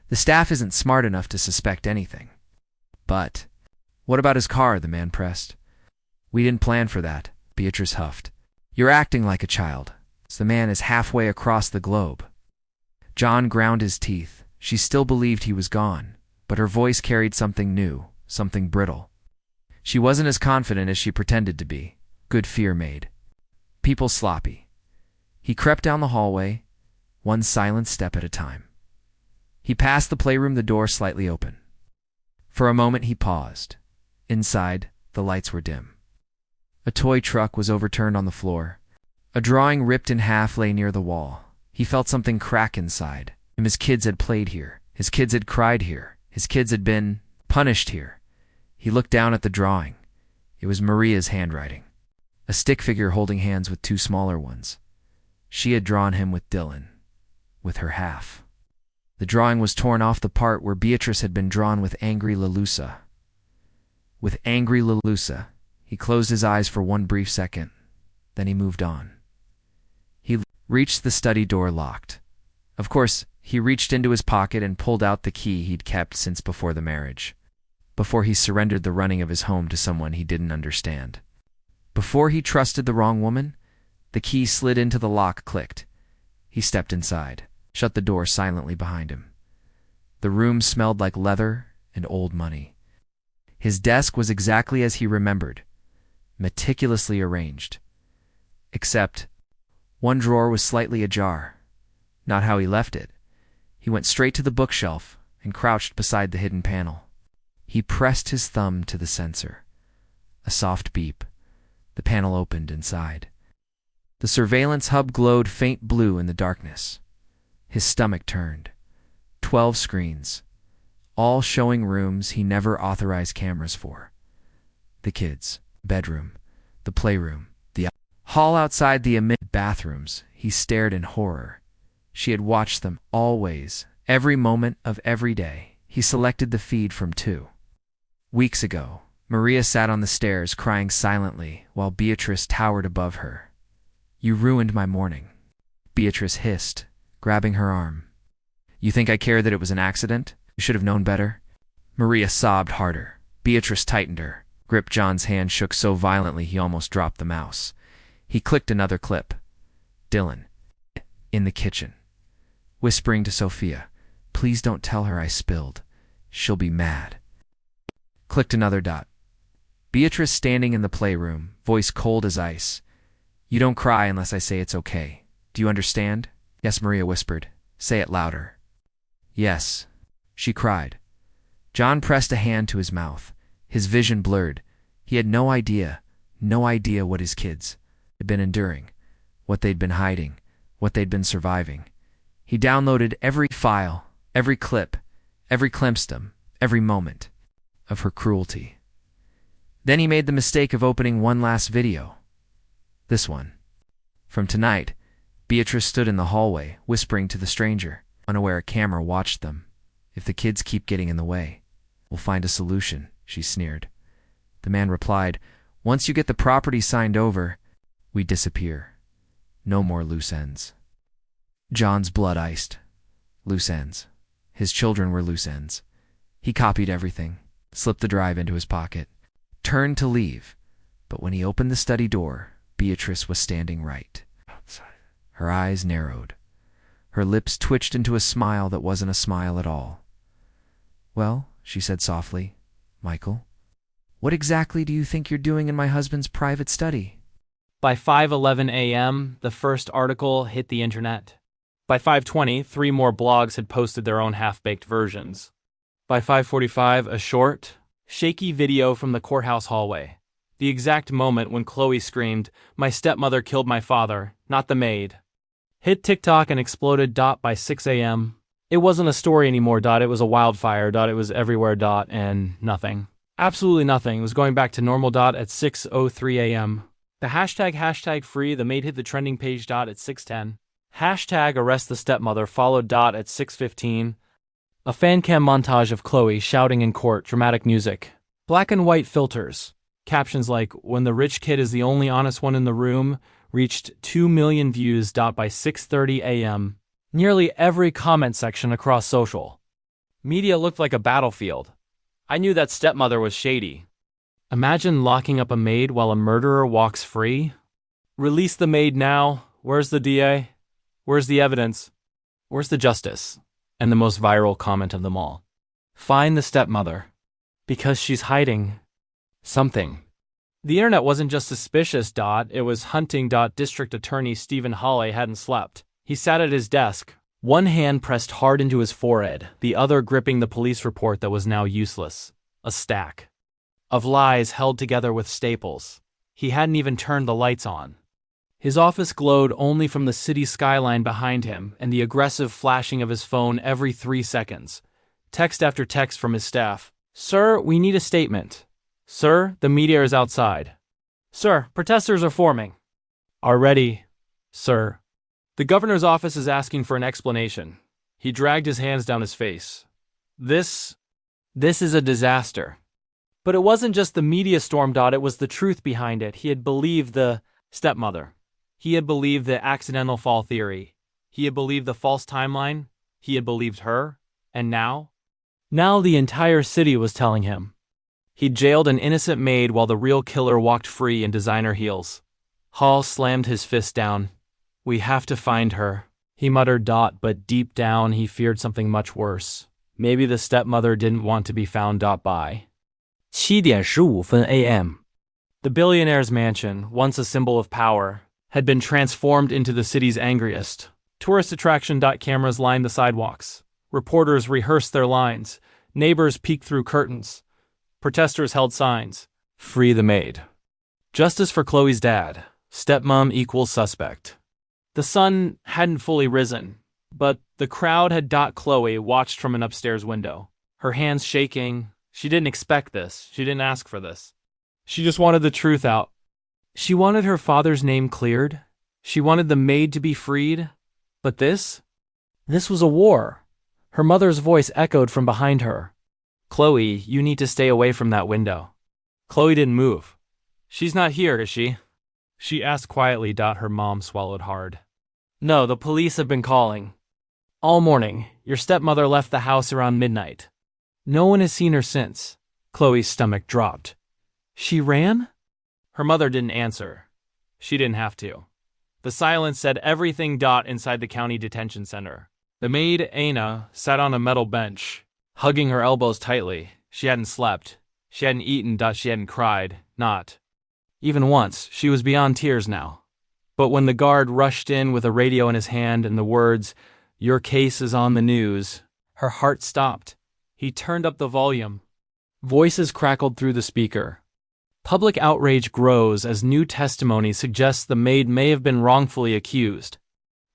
Speaker 1: "The staff isn't smart enough to suspect anything." "But what about his car?" the man pressed. "We didn't plan for that," Beatrice huffed. "You're acting like a child. The man is halfway across the globe." John ground his teeth. She still believed he was gone, but her voice carried something new, something brittle. She wasn't as confident as she pretended to be. Good fear made. People sloppy. He crept down the hallway, one silent step at a time. He passed the playroom, the door slightly open. For a moment he paused. Inside, the lights were dim. A toy truck was overturned on the floor. A drawing ripped in half lay near the wall. He felt something crack inside. His kids had played here. His kids had cried here. His kids had been punished here. He looked down at the drawing. It was Maria's handwriting. A stick figure holding hands with two smaller ones. She had drawn him with Dylan, with her half. The drawing was torn off the part where Beatrice had been drawn with angry Lalusa. With angry Lalusa, he closed his eyes for one brief second. Then he moved on. He reached the study door locked. Of course, he reached into his pocket and pulled out the key he'd kept since before the marriage. Before he surrendered the running of his home to someone he didn't understand. Before he trusted the wrong woman, the key slid into the lock, clicked. He stepped inside, shut the door silently behind him. The room smelled like leather and old money. His desk was exactly as he remembered, meticulously arranged. Except, one drawer was slightly ajar. Not how he left it. He went straight to the bookshelf and crouched beside the hidden panel. He pressed his thumb to the sensor. A soft beep. The panel opened inside. The surveillance hub glowed faint blue in the darkness. His stomach turned. 12 screens, all showing rooms he never authorized cameras for. The kids' bedroom, the playroom, the hall outside, the bathrooms. He stared in horror. She had watched them always, every moment of every day. He selected the feed from 2 weeks ago. Maria sat on the stairs crying silently while Beatrice towered above her. "You ruined my morning," Beatrice hissed, grabbing her arm. "You think I care that it was an accident? You should have known better." Maria sobbed harder. Beatrice tightened her grip. John's hand shook so violently he almost dropped the mouse. He clicked another clip. Dylan, in the kitchen, whispering to Sophia, "Please don't tell her I spilled. She'll be mad." Clicked another dot. Beatrice standing in the playroom, voice cold as ice. "You don't cry unless I say it's okay. Do you understand?" "Yes," Maria whispered. "Say it louder." "Yes," she cried. John pressed a hand to his mouth. His vision blurred. He had no idea what his kids had been enduring, what they'd been hiding, what they'd been surviving. He downloaded every file, every clip, every glimpse, every moment of her cruelty. Then he made the mistake of opening one last video. This one. From tonight, Beatrice stood in the hallway, whispering to the stranger, unaware a camera watched them. "If the kids keep getting in the way, we'll find a solution," she sneered. The man replied, "Once you get the property signed over, we disappear. No more loose ends." John's blood iced. Loose ends. His children were loose ends. He copied everything, slipped the drive into his pocket, turned to leave, but when he opened the study door, Beatrice was standing right outside. Her eyes narrowed. Her lips twitched into a smile that wasn't a smile at all. "Well," she said softly, "Michael, what exactly do you think you're doing in my husband's private study?"
Speaker 2: By 5:11 a.m., the first article hit the internet. By 5:20, 3 more blogs had posted their own half-baked versions. By 5:45, a short, shaky video from the courthouse hallway. The exact moment when Chloe screamed, "My stepmother killed my father, not the maid," hit TikTok and exploded. By 6 a.m., It wasn't a story anymore, It was a wildfire, It was everywhere, and nothing. Absolutely nothing. It was going back to normal, at 6:03 a.m. The hashtag free, the Maid hit the trending page, at 6:10. Hashtag arrest the stepmother followed, at 6:15. A fan cam montage of Chloe shouting in court, dramatic music. Black and white filters. Captions like, when the rich kid is the only honest one in the room, reached 2 million views, by 6:30 a.m. Nearly every comment section across social media looked like a battlefield. I knew that stepmother was shady. Imagine locking up a maid while a murderer walks free. Release the maid now. Where's the DA? Where's the evidence? Where's the justice? And the most viral comment of them all. Find the stepmother. Because she's hiding something. The internet wasn't just suspicious, it was hunting. District Attorney Stephen Hale hadn't slept. He sat at his desk, one hand pressed hard into his forehead, the other gripping the police report that was now useless. A stack of lies held together with staples. He hadn't even turned the lights on. His office glowed only from the city skyline behind him and the aggressive flashing of his phone every 3 seconds. Text after text from his staff. Sir, we need a statement. Sir, the media is outside. Sir, protesters are forming. Are ready, sir. The governor's office is asking for an explanation. He dragged his hands down his face. This is a disaster. But it wasn't just the media storm, it was the truth behind it. He had believed the stepmother. He had believed the accidental fall theory. He had believed the false timeline. He had believed her. And now the entire city was telling him. He'd jailed an innocent maid while the real killer walked free in designer heels. Hall slammed his fist down. We have to find her, he muttered, but deep down he feared something much worse. Maybe the stepmother didn't want to be found. By 7:15 a.m. The billionaire's mansion, once a symbol of power, had been transformed into the city's angriest. Tourist attraction. Cameras lined the sidewalks. Reporters rehearsed their lines. Neighbors peeked through curtains. Protesters held signs. Free the maid. Justice for Chloe's dad. Stepmom equals suspect. The sun hadn't fully risen, but the crowd had. Chloe watched from an upstairs window, her hands shaking. She didn't expect this. She didn't ask for this. She just wanted the truth out. She wanted her father's name cleared. She wanted the maid to be freed. But this was a war. Her mother's voice echoed from behind her. Chloe, you need to stay away from that window. Chloe didn't move. She's not here, is she? She asked quietly. Her mom swallowed hard. No, the police have been calling. All morning. Your stepmother left the house around midnight. No one has seen her since. Chloe's stomach dropped. She ran? Her mother didn't answer. She didn't have to. The silence said everything. Inside the county detention center. The maid, Anna, sat on a metal bench, hugging her elbows tightly. She hadn't slept. She hadn't eaten. She hadn't cried. Not even once. She was beyond tears now. But when the guard rushed in with a radio in his hand and the words, "Your case is on the news," her heart stopped. He turned up the volume. Voices crackled through the speaker. Public outrage grows as new testimony suggests the maid may have been wrongfully accused.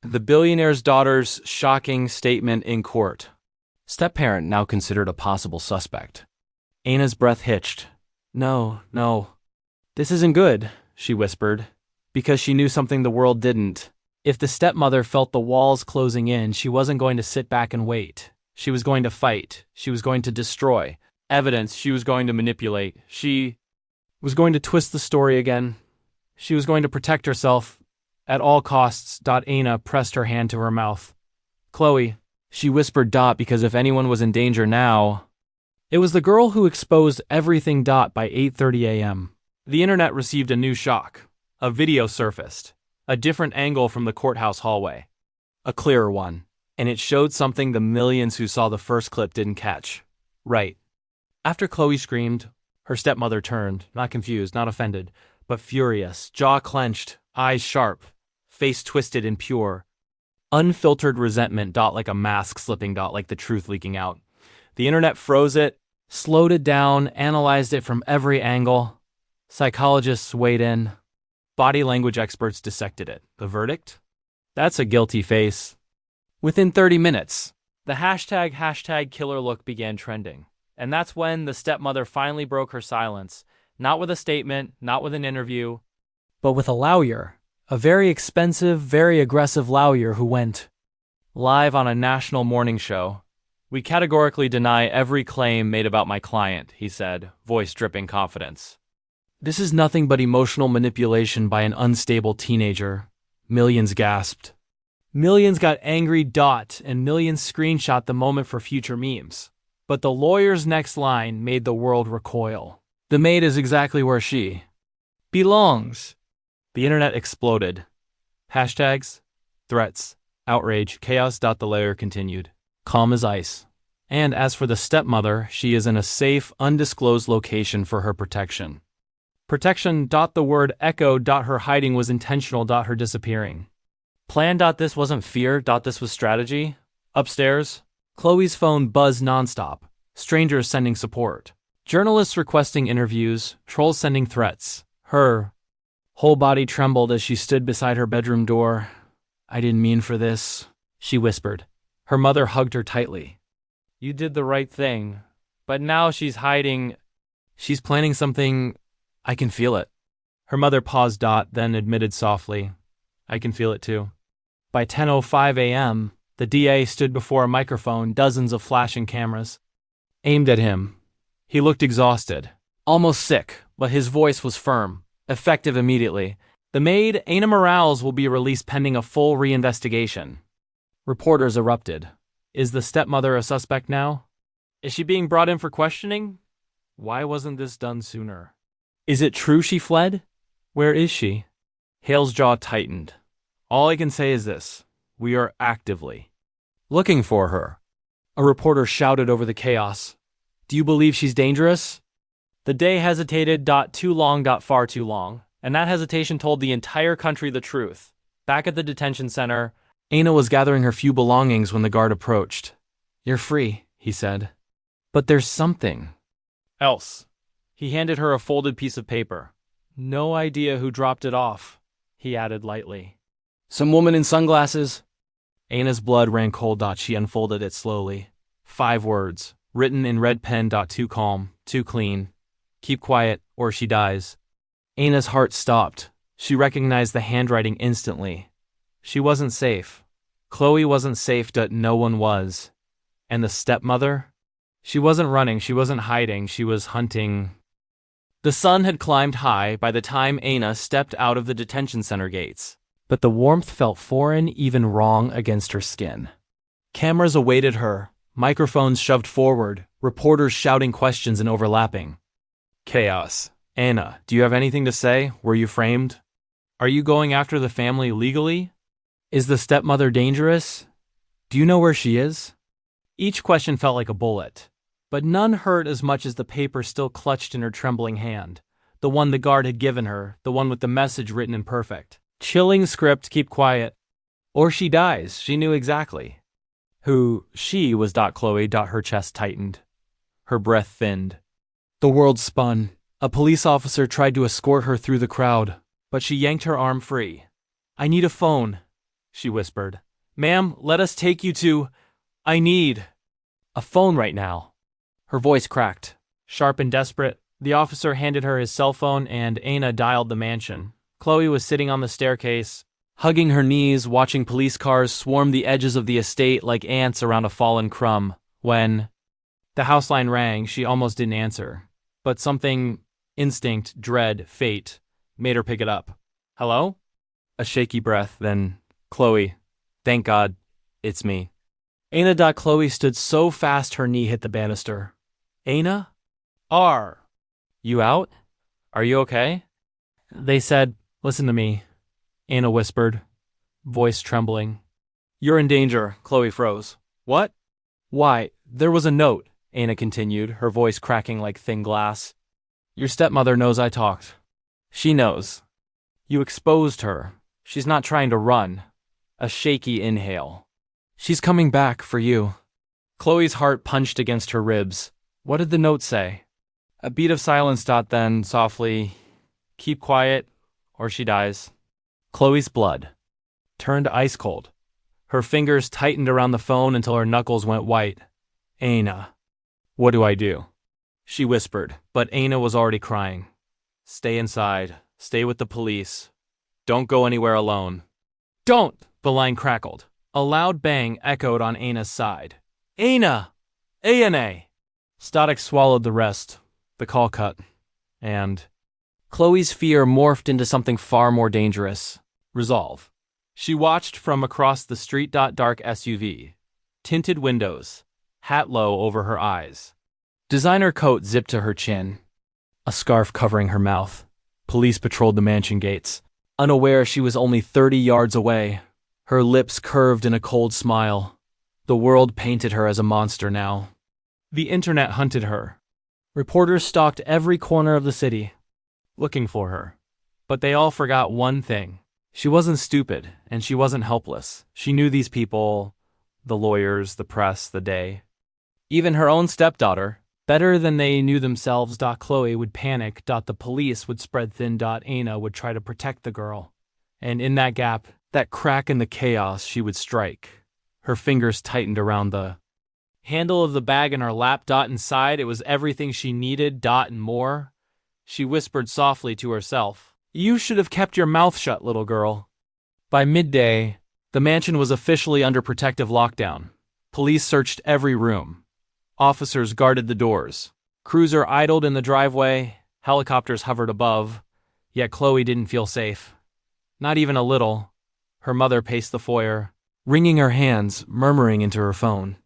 Speaker 2: The billionaire's daughter's shocking statement in court. Step-parent now considered a possible suspect. Anna's breath hitched. No. This isn't good, she whispered, because she knew something the world didn't. If the stepmother felt the walls closing in, she wasn't going to sit back and wait. She was going to fight. She was going to destroy evidence. She was going to manipulate. She was going to twist the story again. She was going to protect herself at all costs. Anna pressed her hand to her mouth. Chloe, she whispered. Because if anyone was in danger now, it was the girl who exposed everything. By 8:30 a.m. The internet received a new shock. A video surfaced. A different angle from the courthouse hallway. A clearer one. And it showed something the millions who saw the first clip didn't catch. Right. After Chloe screamed, her stepmother turned, not confused, not offended, but furious, jaw clenched, eyes sharp, face twisted in pure, unfiltered resentment. Like a mask slipping. Like the truth leaking out. The internet froze it, slowed it down, analyzed it from every angle. Psychologists weighed in. Body language experts dissected it. The verdict? That's a guilty face. Within 30 minutes, The hashtag killer look began trending. And that's when the stepmother finally broke her silence, not with a statement, not with an interview, but with a lawyer, a very expensive, very aggressive lawyer who went live on a national morning show. "We categorically deny every claim made about my client," he said, voice dripping confidence. "This is nothing but emotional manipulation by an unstable teenager." Millions gasped. Millions got angry, and millions screenshot the moment for future memes. But the lawyer's next line made the world recoil. "The maid is exactly where she belongs." The internet exploded. Hashtags, threats, outrage, chaos. The lawyer continued, calm as ice. "And as for the stepmother, she is in a safe, undisclosed location for her protection." Protection. The word echoed. Her hiding was intentional. Her disappearing plan. This wasn't fear. This was strategy. Upstairs, Chloe's phone buzzed nonstop. Strangers sending support. Journalists requesting interviews. Trolls sending threats. Her whole body trembled as she stood beside her bedroom door. "I didn't mean for this," she whispered. Her mother hugged her tightly. "You did the right thing. But now she's hiding. She's planning something. I can feel it." Her mother paused. Then admitted softly, "I can feel it too." By 10:05 a.m., the DA stood before a microphone, dozens of flashing cameras aimed at him. He looked exhausted, almost sick, but his voice was firm, effective immediately. "The maid, Ana Morales, will be released pending a full reinvestigation." Reporters erupted. "Is the stepmother a suspect now? Is she being brought in for questioning? Why wasn't this done sooner? Is it true she fled? Where is she?" Hale's jaw tightened. "All I can say is this. We are actively looking for her." A reporter shouted over the chaos, "Do you believe she's dangerous?" The day hesitated. Too long. Far too long. And that hesitation told the entire country the truth. Back at the detention center, Ana was gathering her few belongings when the guard approached. "You're free," he said. "But there's something else." He handed her a folded piece of paper. "No idea who dropped it off," he added lightly. "Some woman in sunglasses." Ana's blood ran cold. She unfolded it slowly. 5 words, written in red pen. Too calm, too clean. "Keep quiet, or she dies." Ana's heart stopped. She recognized the handwriting instantly. She wasn't safe. Chloe wasn't safe. No one was. And the stepmother? She wasn't running, she wasn't hiding, she was hunting. The sun had climbed high by the time Ana stepped out of the detention center gates, but the warmth felt foreign, even wrong against her skin. Cameras awaited her, microphones shoved forward, reporters shouting questions and overlapping. Chaos. "Ana, do you have anything to say? Were you framed? Are you going after the family legally? Is the stepmother dangerous? Do you know where she is?" Each question felt like a bullet, but none hurt as much as the paper still clutched in her trembling hand. The one the guard had given her, the one with the message written in perfect, chilling script. "Keep quiet, or she dies." She knew exactly who she was. Chloe. Her chest tightened. Her breath thinned. The world spun. A police officer tried to escort her through the crowd, but she yanked her arm free. "I need a phone," she whispered. "Ma'am, let us take you to... I need a phone right now." Her voice cracked. Sharp and desperate, the officer handed her his cell phone and Ana dialed the mansion. Chloe was sitting on the staircase, hugging her knees, watching police cars swarm the edges of the estate like ants around a fallen crumb. When the house line rang, she almost didn't answer. But something, instinct, dread, fate, made her pick it up. "Hello?" A shaky breath, then, "Chloe, thank God, it's me." Ana. Chloe stood so fast her knee hit the banister. "Ana? Are you out? Are you okay?" They said, "Listen to me," Ana whispered, voice trembling. "You're in danger." Chloe froze. "What?" "Why, there was a note," Ana continued, her voice cracking like thin glass. "Your stepmother knows I talked. She knows. You exposed her. She's not trying to run." A shaky inhale. "She's coming back for you." Chloe's heart punched against her ribs. What did the note say? A beat of silence. Then, softly, "Keep quiet, or she dies." Chloe's blood turned ice cold. Her fingers tightened around the phone until her knuckles went white. Aina. What do I do? She whispered, but Aina was already crying. Stay inside. Stay with the police. Don't go anywhere alone. Don't! The line crackled. A loud bang echoed on Aina's side. Aina! A-N-A! Static swallowed the rest. The call cut. And Chloe's fear morphed into something far more dangerous. Resolve. She watched from across the street. Dark SUV. Tinted windows. Hat low over her eyes. Designer coat zipped to her chin. A scarf covering her mouth. Police patrolled the mansion gates. Unaware she was only 30 yards away. Her lips curved in a cold smile. The world painted her as a monster now. The internet hunted her. Reporters stalked every corner of the city, looking for her. But they all forgot one thing. She wasn't stupid, and she wasn't helpless. She knew these people, the lawyers, the press, the day. Even her own stepdaughter, better than they knew themselves. Chloe would panic. The police would spread thin. Aina would try to protect the girl. And in that gap, that crack in the chaos, she would strike. Her fingers tightened around the handle of the bag in her lap. Inside, it was everything she needed. And more. She whispered softly to herself, "You should have kept your mouth shut, little girl." By midday, the mansion was officially under protective lockdown. Police searched every room. Officers guarded the doors. Cruiser idled in the driveway. Helicopters hovered above. Yet Chloe didn't feel safe. Not even a little. Her mother paced the foyer, wringing her hands, murmuring into her phone.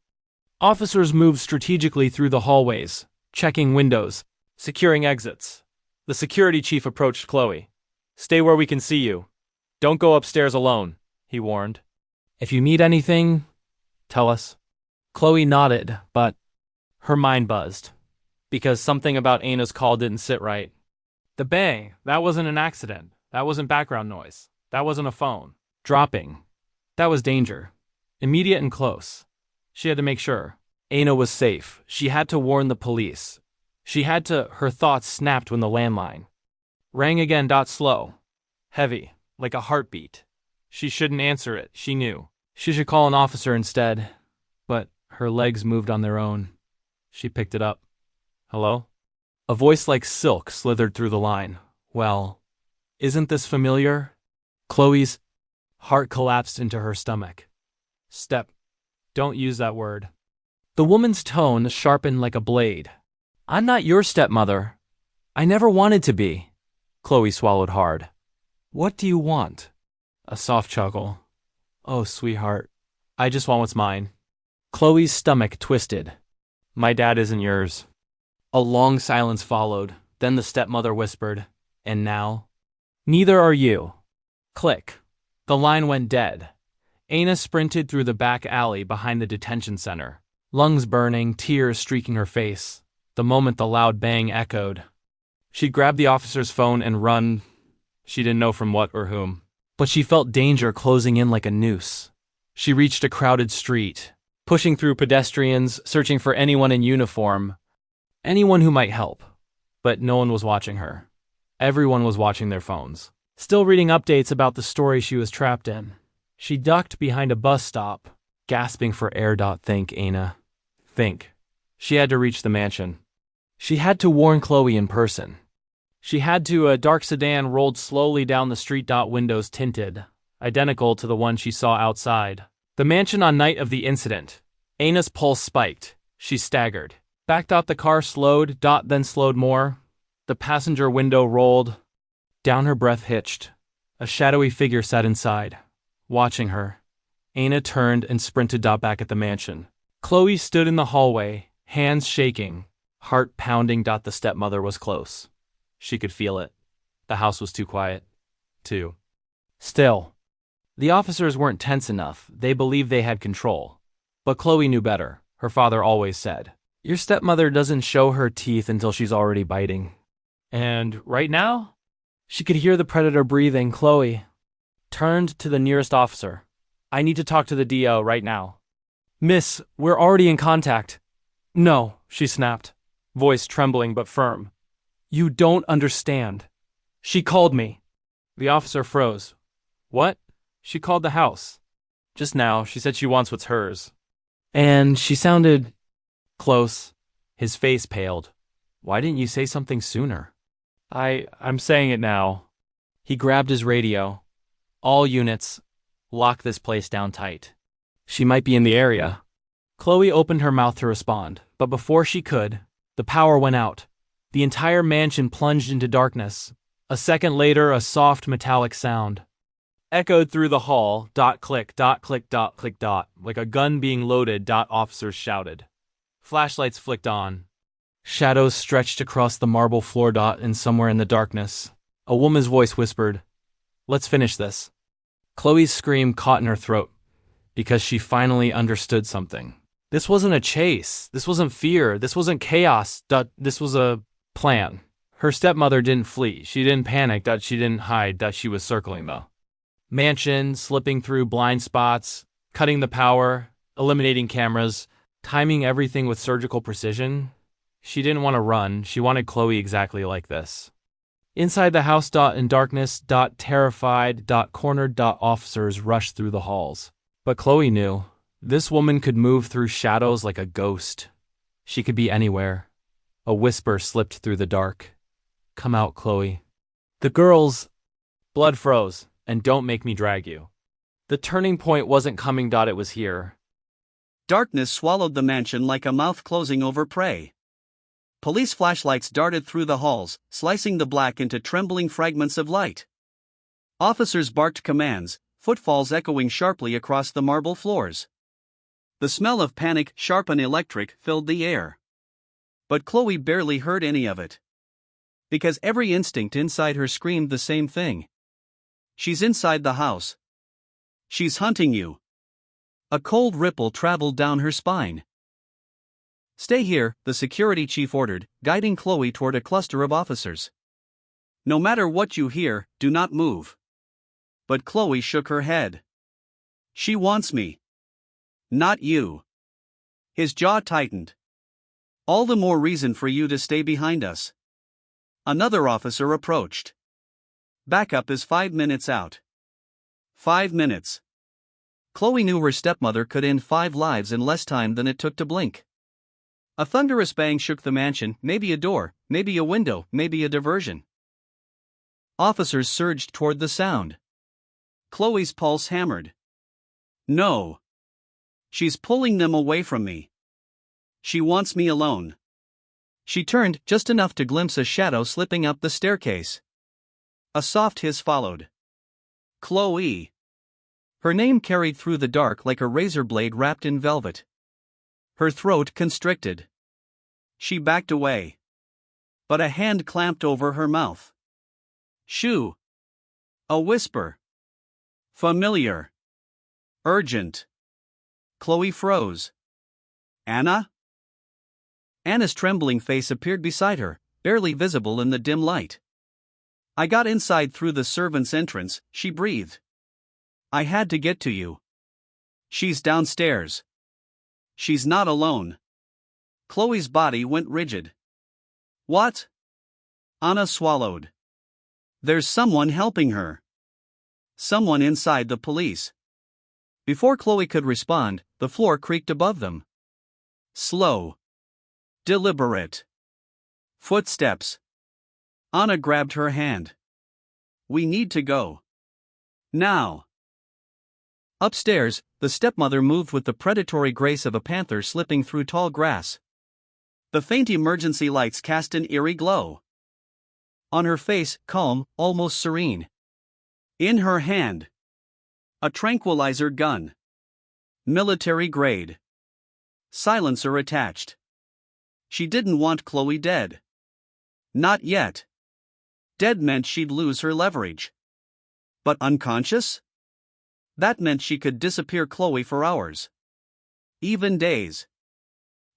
Speaker 2: Officers moved strategically through the hallways, checking windows, securing exits. The security chief approached Chloe. "Stay where we can see you. Don't go upstairs alone," he warned. "If you need anything, tell us." Chloe nodded, but her mind buzzed, because something about Aina's call didn't sit right. The bang, that wasn't an accident. That wasn't background noise. That wasn't a phone dropping. That was danger. Immediate and close. She had to make sure Aina was safe. She had to warn the police. Her thoughts snapped when the landline rang again. Slow. Heavy. Like a heartbeat. She shouldn't answer it, she knew. She should call an officer instead. But her legs moved on their own. She picked it up. "Hello?" A voice like silk slithered through the line. "Well, isn't this familiar?" Chloe's heart collapsed into her stomach. "Step. Don't use that word." The woman's tone sharpened like a blade. "I'm not your stepmother. I never wanted to be." Chloe swallowed hard. "What do you want?" A soft chuckle. "Oh, sweetheart. I just want what's mine." Chloe's stomach twisted. "My dad isn't yours." A long silence followed. Then the stepmother whispered, "And now?" "Neither are you." Click. The line went dead. Aina sprinted through the back alley behind the detention center, lungs burning, tears streaking her face. The moment the loud bang echoed, she grabbed the officer's phone and run. She didn't know from what or whom, but she felt danger closing in like a noose. She reached a crowded street, pushing through pedestrians, searching for anyone in uniform, anyone who might help. But no one was watching her. Everyone was watching their phones, still reading updates about the story she was trapped in. She ducked behind a bus stop, gasping for air. Think, Aina. Think. She had to reach the mansion. She had to warn Chloe in person. She had to. A dark sedan rolled slowly down the street. Windows tinted, identical to the one she saw outside the mansion on night of the incident. Aina's pulse spiked. She staggered. Back. The car slowed. Then slowed more. The passenger window rolled down. Her breath hitched. A shadowy figure sat inside, watching her. Aina turned and sprinted. Back at the mansion. Chloe stood in the hallway, hands shaking, heart pounding. The stepmother was close. She could feel it. The house was too quiet. Too still. The officers weren't tense enough. They believed they had control. But Chloe knew better. Her father always said, "Your stepmother doesn't show her teeth until she's already biting." And right now, she could hear the predator breathing. Chloe turned to the nearest officer. "I need to talk to the DO right now." "Miss, we're already in contact." "No," she snapped, voice trembling but firm. "You don't understand. She called me." The officer froze. "What?" "She called the house." Just now, she said she wants what's hers. And she sounded close. His face paled. Why didn't you say something sooner? I'm saying it now. He grabbed his radio. All units, lock this place down tight. She might be in the area. Chloe opened her mouth to respond, but before she could, the power went out. The entire mansion plunged into darkness. A second later, a soft metallic sound echoed through the hall. Click, click, click, like a gun being loaded. Officers shouted. Flashlights flicked on. Shadows stretched across the marble floor. And somewhere in the darkness, a woman's voice whispered, "Let's finish this." Chloe's scream caught in her throat because she finally understood something. This wasn't a chase. This wasn't fear. This wasn't chaos. This was a plan. Her stepmother didn't flee. She didn't panic. She didn't hide. She was circling the mansion, slipping through blind spots, cutting the power, eliminating cameras, timing everything with surgical precision. She didn't want to run. She wanted Chloe exactly like this. Inside the house. In darkness. Terrified. Cornered. Officers rushed through the halls. But Chloe knew. This woman could move through shadows like a ghost. She could be anywhere. A whisper slipped through the dark. "Come out, Chloe." The girls' blood froze. "And don't make me drag you." The turning point wasn't coming. It was here.
Speaker 3: Darkness swallowed the mansion like a mouth closing over prey. Police flashlights darted through the halls, slicing the black into trembling fragments of light. Officers barked commands, footfalls echoing sharply across the marble floors. The smell of panic, sharp and electric, filled the air. But Chloe barely heard any of it. Because every instinct inside her screamed the same thing. She's inside the house. She's hunting you. A cold ripple traveled down her spine. "Stay here," the security chief ordered, guiding Chloe toward a cluster of officers. "No matter what you hear, do not move." But Chloe shook her head. "She wants me. Not you." His jaw tightened. "All the more reason for you to stay behind us." Another officer approached. "Backup is 5 minutes out." 5 minutes. Chloe knew her stepmother could end 5 lives in less time than it took to blink. A thunderous bang shook the mansion, maybe a door, maybe a window, maybe a diversion. Officers surged toward the sound. Chloe's pulse hammered. "No. She's pulling them away from me. She wants me alone." She turned just enough to glimpse a shadow slipping up the staircase. A soft hiss followed. "Chloe." Her name carried through the dark like a razor blade wrapped in velvet. Her throat constricted. She backed away. But a hand clamped over her mouth. "Shoo." A whisper. Familiar. Urgent. Chloe froze. "Anna?" Anna's trembling face appeared beside her, barely visible in the dim light. "I got inside through the servants' entrance," she breathed. "I had to get to you. She's downstairs. She's not alone." Chloe's body went rigid. "What?" Anna swallowed. "There's someone helping her. Someone inside the police." Before Chloe could respond, the floor creaked above them. Slow. Deliberate. Footsteps. Anna grabbed her hand. "We need to go. Now." Upstairs, the stepmother moved with the predatory grace of a panther slipping through tall grass. The faint emergency lights cast an eerie glow. On her face, calm, almost serene. In her hand, a tranquilizer gun. Military grade. Silencer attached. She didn't want Chloe dead. Not yet. Dead meant she'd lose her leverage. But unconscious? That meant she could disappear Chloe for hours. Even days.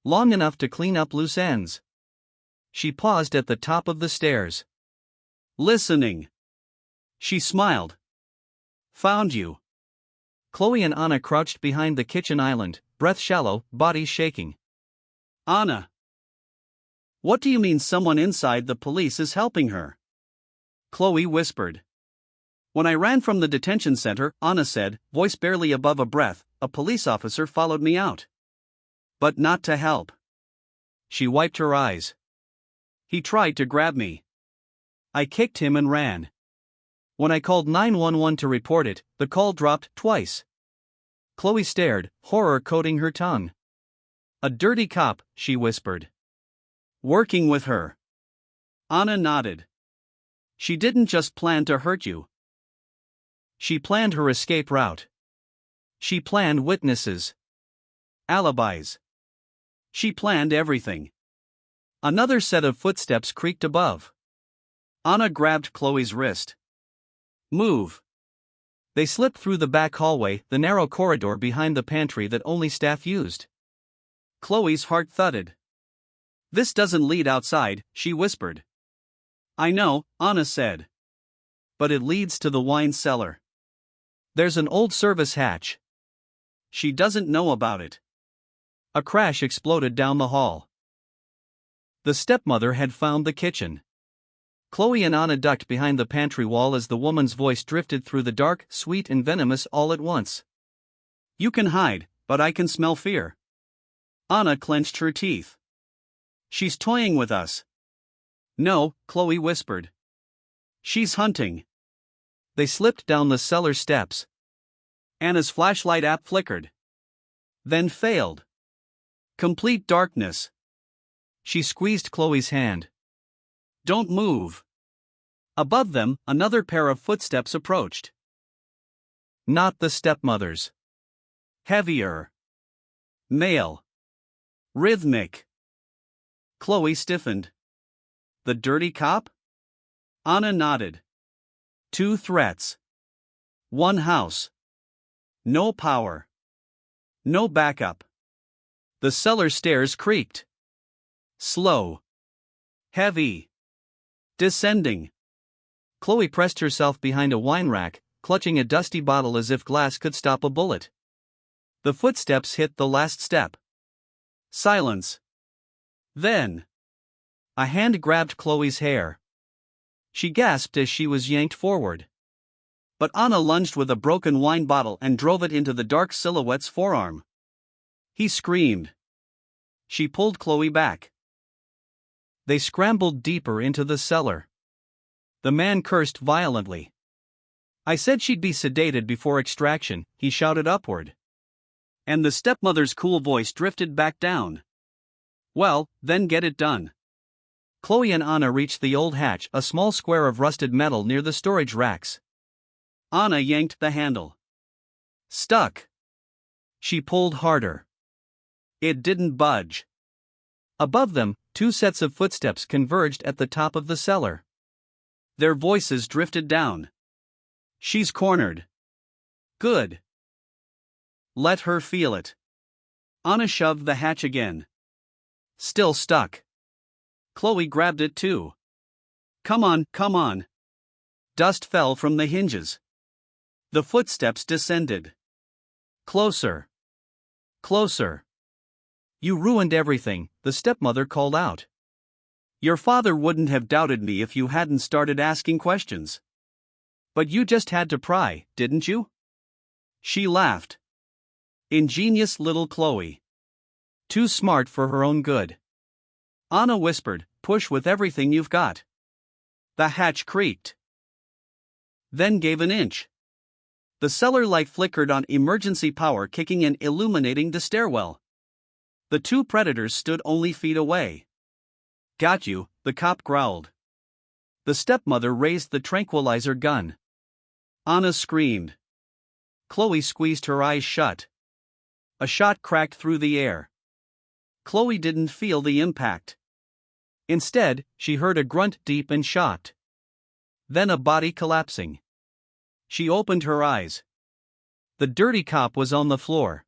Speaker 3: Long enough to clean up loose ends. She paused at the top of the stairs. Listening. She smiled. "Found you." Chloe and Anna crouched behind the kitchen island, breath shallow, bodies shaking. "Anna. What do you mean someone inside the police is helping her?" Chloe whispered. When I ran from the detention center, Anna said, voice barely above a breath, a police officer followed me out. But not to help. She wiped her eyes. He tried to grab me. I kicked him and ran. When I called 911 to report it, the call dropped twice. Chloe stared, horror coating her tongue. A dirty cop, she whispered. Working with her. Anna nodded. She didn't just plan to hurt you. She planned her escape route. She planned witnesses. Alibis. She planned everything. Another set of footsteps creaked above. Anna grabbed Chloe's wrist. Move. They slipped through the back hallway, the narrow corridor behind the pantry that only staff used. Chloe's heart thudded. This doesn't lead outside, she whispered. I know, Anna said. But it leads to the wine cellar. There's an old service hatch. She doesn't know about it. A crash exploded down the hall. The stepmother had found the kitchen. Chloe and Anna ducked behind the pantry wall as the woman's voice drifted through the dark, sweet and venomous all at once. You can hide, but I can smell fear. Anna clenched her teeth. She's toying with us. No, Chloe whispered. She's hunting. They slipped down the cellar steps. Anna's flashlight app flickered. Then failed. Complete darkness. She squeezed Chloe's hand. Don't move. Above them, another pair of footsteps approached. Not the stepmother's. Heavier. Male. Rhythmic. Chloe stiffened. The dirty cop? Anna nodded. 2 threats. 1 house. No power. No backup. The cellar stairs creaked. Slow. Heavy. Descending. Chloe pressed herself behind a wine rack, clutching a dusty bottle as if glass could stop a bullet. The footsteps hit the last step. Silence. Then. A hand grabbed Chloe's hair. She gasped as she was yanked forward. But Anna lunged with a broken wine bottle and drove it into the dark silhouette's forearm. He screamed. She pulled Chloe back. They scrambled deeper into the cellar. The man cursed violently. I said she'd be sedated before extraction, he shouted upward. And the stepmother's cool voice drifted back down. Well, then get it done. Chloe and Anna reached the old hatch, a small square of rusted metal near the storage racks. Anna yanked the handle. Stuck. She pulled harder. It didn't budge. Above them, 2 sets of footsteps converged at the top of the cellar. Their voices drifted down. She's cornered. Good. Let her feel it. Anna shoved the hatch again. Still stuck. Chloe grabbed it too. Come on, come on. Dust fell from the hinges. The footsteps descended. Closer. Closer. You ruined everything, the stepmother called out. Your father wouldn't have doubted me if you hadn't started asking questions. But you just had to pry, didn't you? She laughed. Ingenious little Chloe. Too smart for her own good. Anna whispered, push with everything you've got. The hatch creaked. Then gave an inch. The cellar light flickered on emergency power, kicking and illuminating the stairwell. The 2 predators stood only feet away. Got you, the cop growled. The stepmother raised the tranquilizer gun. Anna screamed. Chloe squeezed her eyes shut. A shot cracked through the air. Chloe didn't feel the impact. Instead, she heard a grunt deep and shocked. Then a body collapsing. She opened her eyes. The dirty cop was on the floor.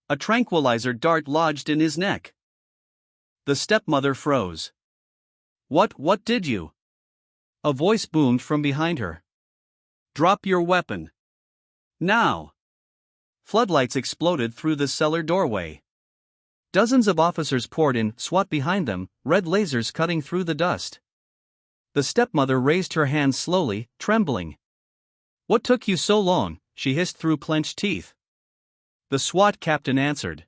Speaker 3: A tranquilizer dart lodged in his neck. The stepmother froze. What did you? A voice boomed from behind her. Drop your weapon. Now. Floodlights exploded through the cellar doorway. Dozens of officers poured in, SWAT behind them, red lasers cutting through the dust. The stepmother raised her hands slowly, trembling. "What took you so long?" she hissed through clenched teeth. The SWAT captain answered.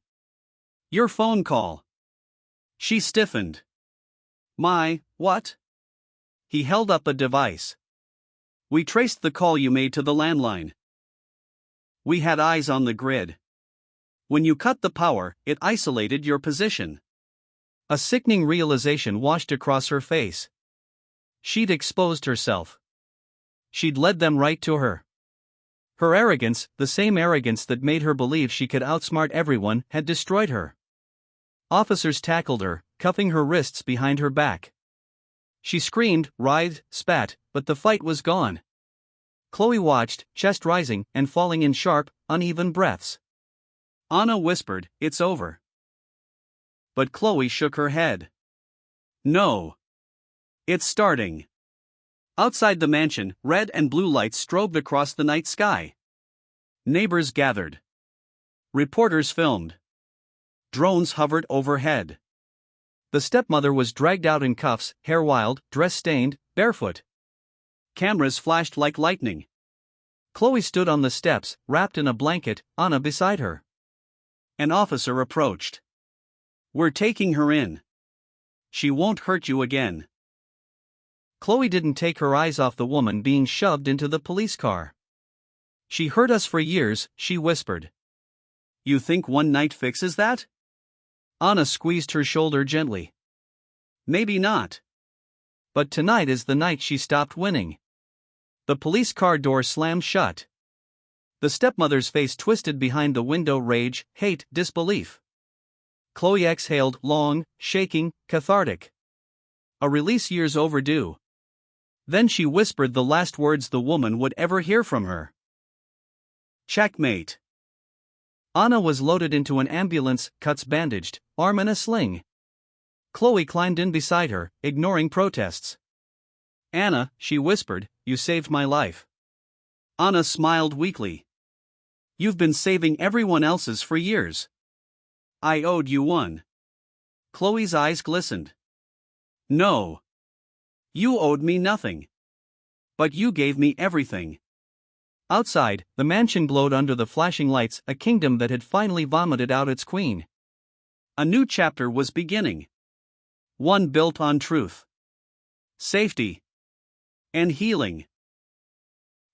Speaker 3: "Your phone call." She stiffened. "My, what?" He held up a device. "We traced the call you made to the landline. We had eyes on the grid. When you cut the power, it isolated your position." A sickening realization washed across her face. She'd exposed herself. She'd led them right to her. Her arrogance, the same arrogance that made her believe she could outsmart everyone, had destroyed her. Officers tackled her, cuffing her wrists behind her back. She screamed, writhed, spat, but the fight was gone. Chloe watched, chest rising and falling in sharp, uneven breaths. Anna whispered, "It's over." But Chloe shook her head. "No. It's starting." Outside the mansion, red and blue lights strobed across the night sky. Neighbors gathered. Reporters filmed. Drones hovered overhead. The stepmother was dragged out in cuffs, hair wild, dress stained, barefoot. Cameras flashed like lightning. Chloe stood on the steps, wrapped in a blanket, Anna beside her. An officer approached. "We're taking her in. She won't hurt you again." Chloe didn't take her eyes off the woman being shoved into the police car. "She hurt us for years," she whispered. "You think one night fixes that?" Anna squeezed her shoulder gently. "Maybe not. But tonight is the night she stopped winning." The police car door slammed shut. The stepmother's face twisted behind the window, rage, hate, disbelief. Chloe exhaled, long, shaking, cathartic. A release years overdue. Then she whispered the last words the woman would ever hear from her. "Checkmate." Anna was loaded into an ambulance, cuts bandaged, arm in a sling. Chloe climbed in beside her, ignoring protests. "Anna," she whispered, "you saved my life." Anna smiled weakly. "You've been saving everyone else's for years. I owed you one." Chloe's eyes glistened. "No. You owed me nothing. But you gave me everything." Outside, the mansion glowed under the flashing lights, a kingdom that had finally vomited out its queen. A new chapter was beginning. One built on truth, safety, and healing.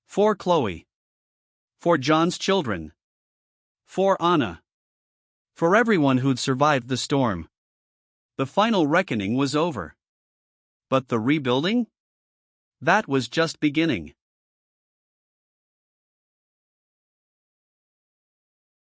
Speaker 3: For Chloe. For John's children. For Anna. For everyone who'd survived the storm. The final reckoning was over. But the rebuilding? That was just beginning.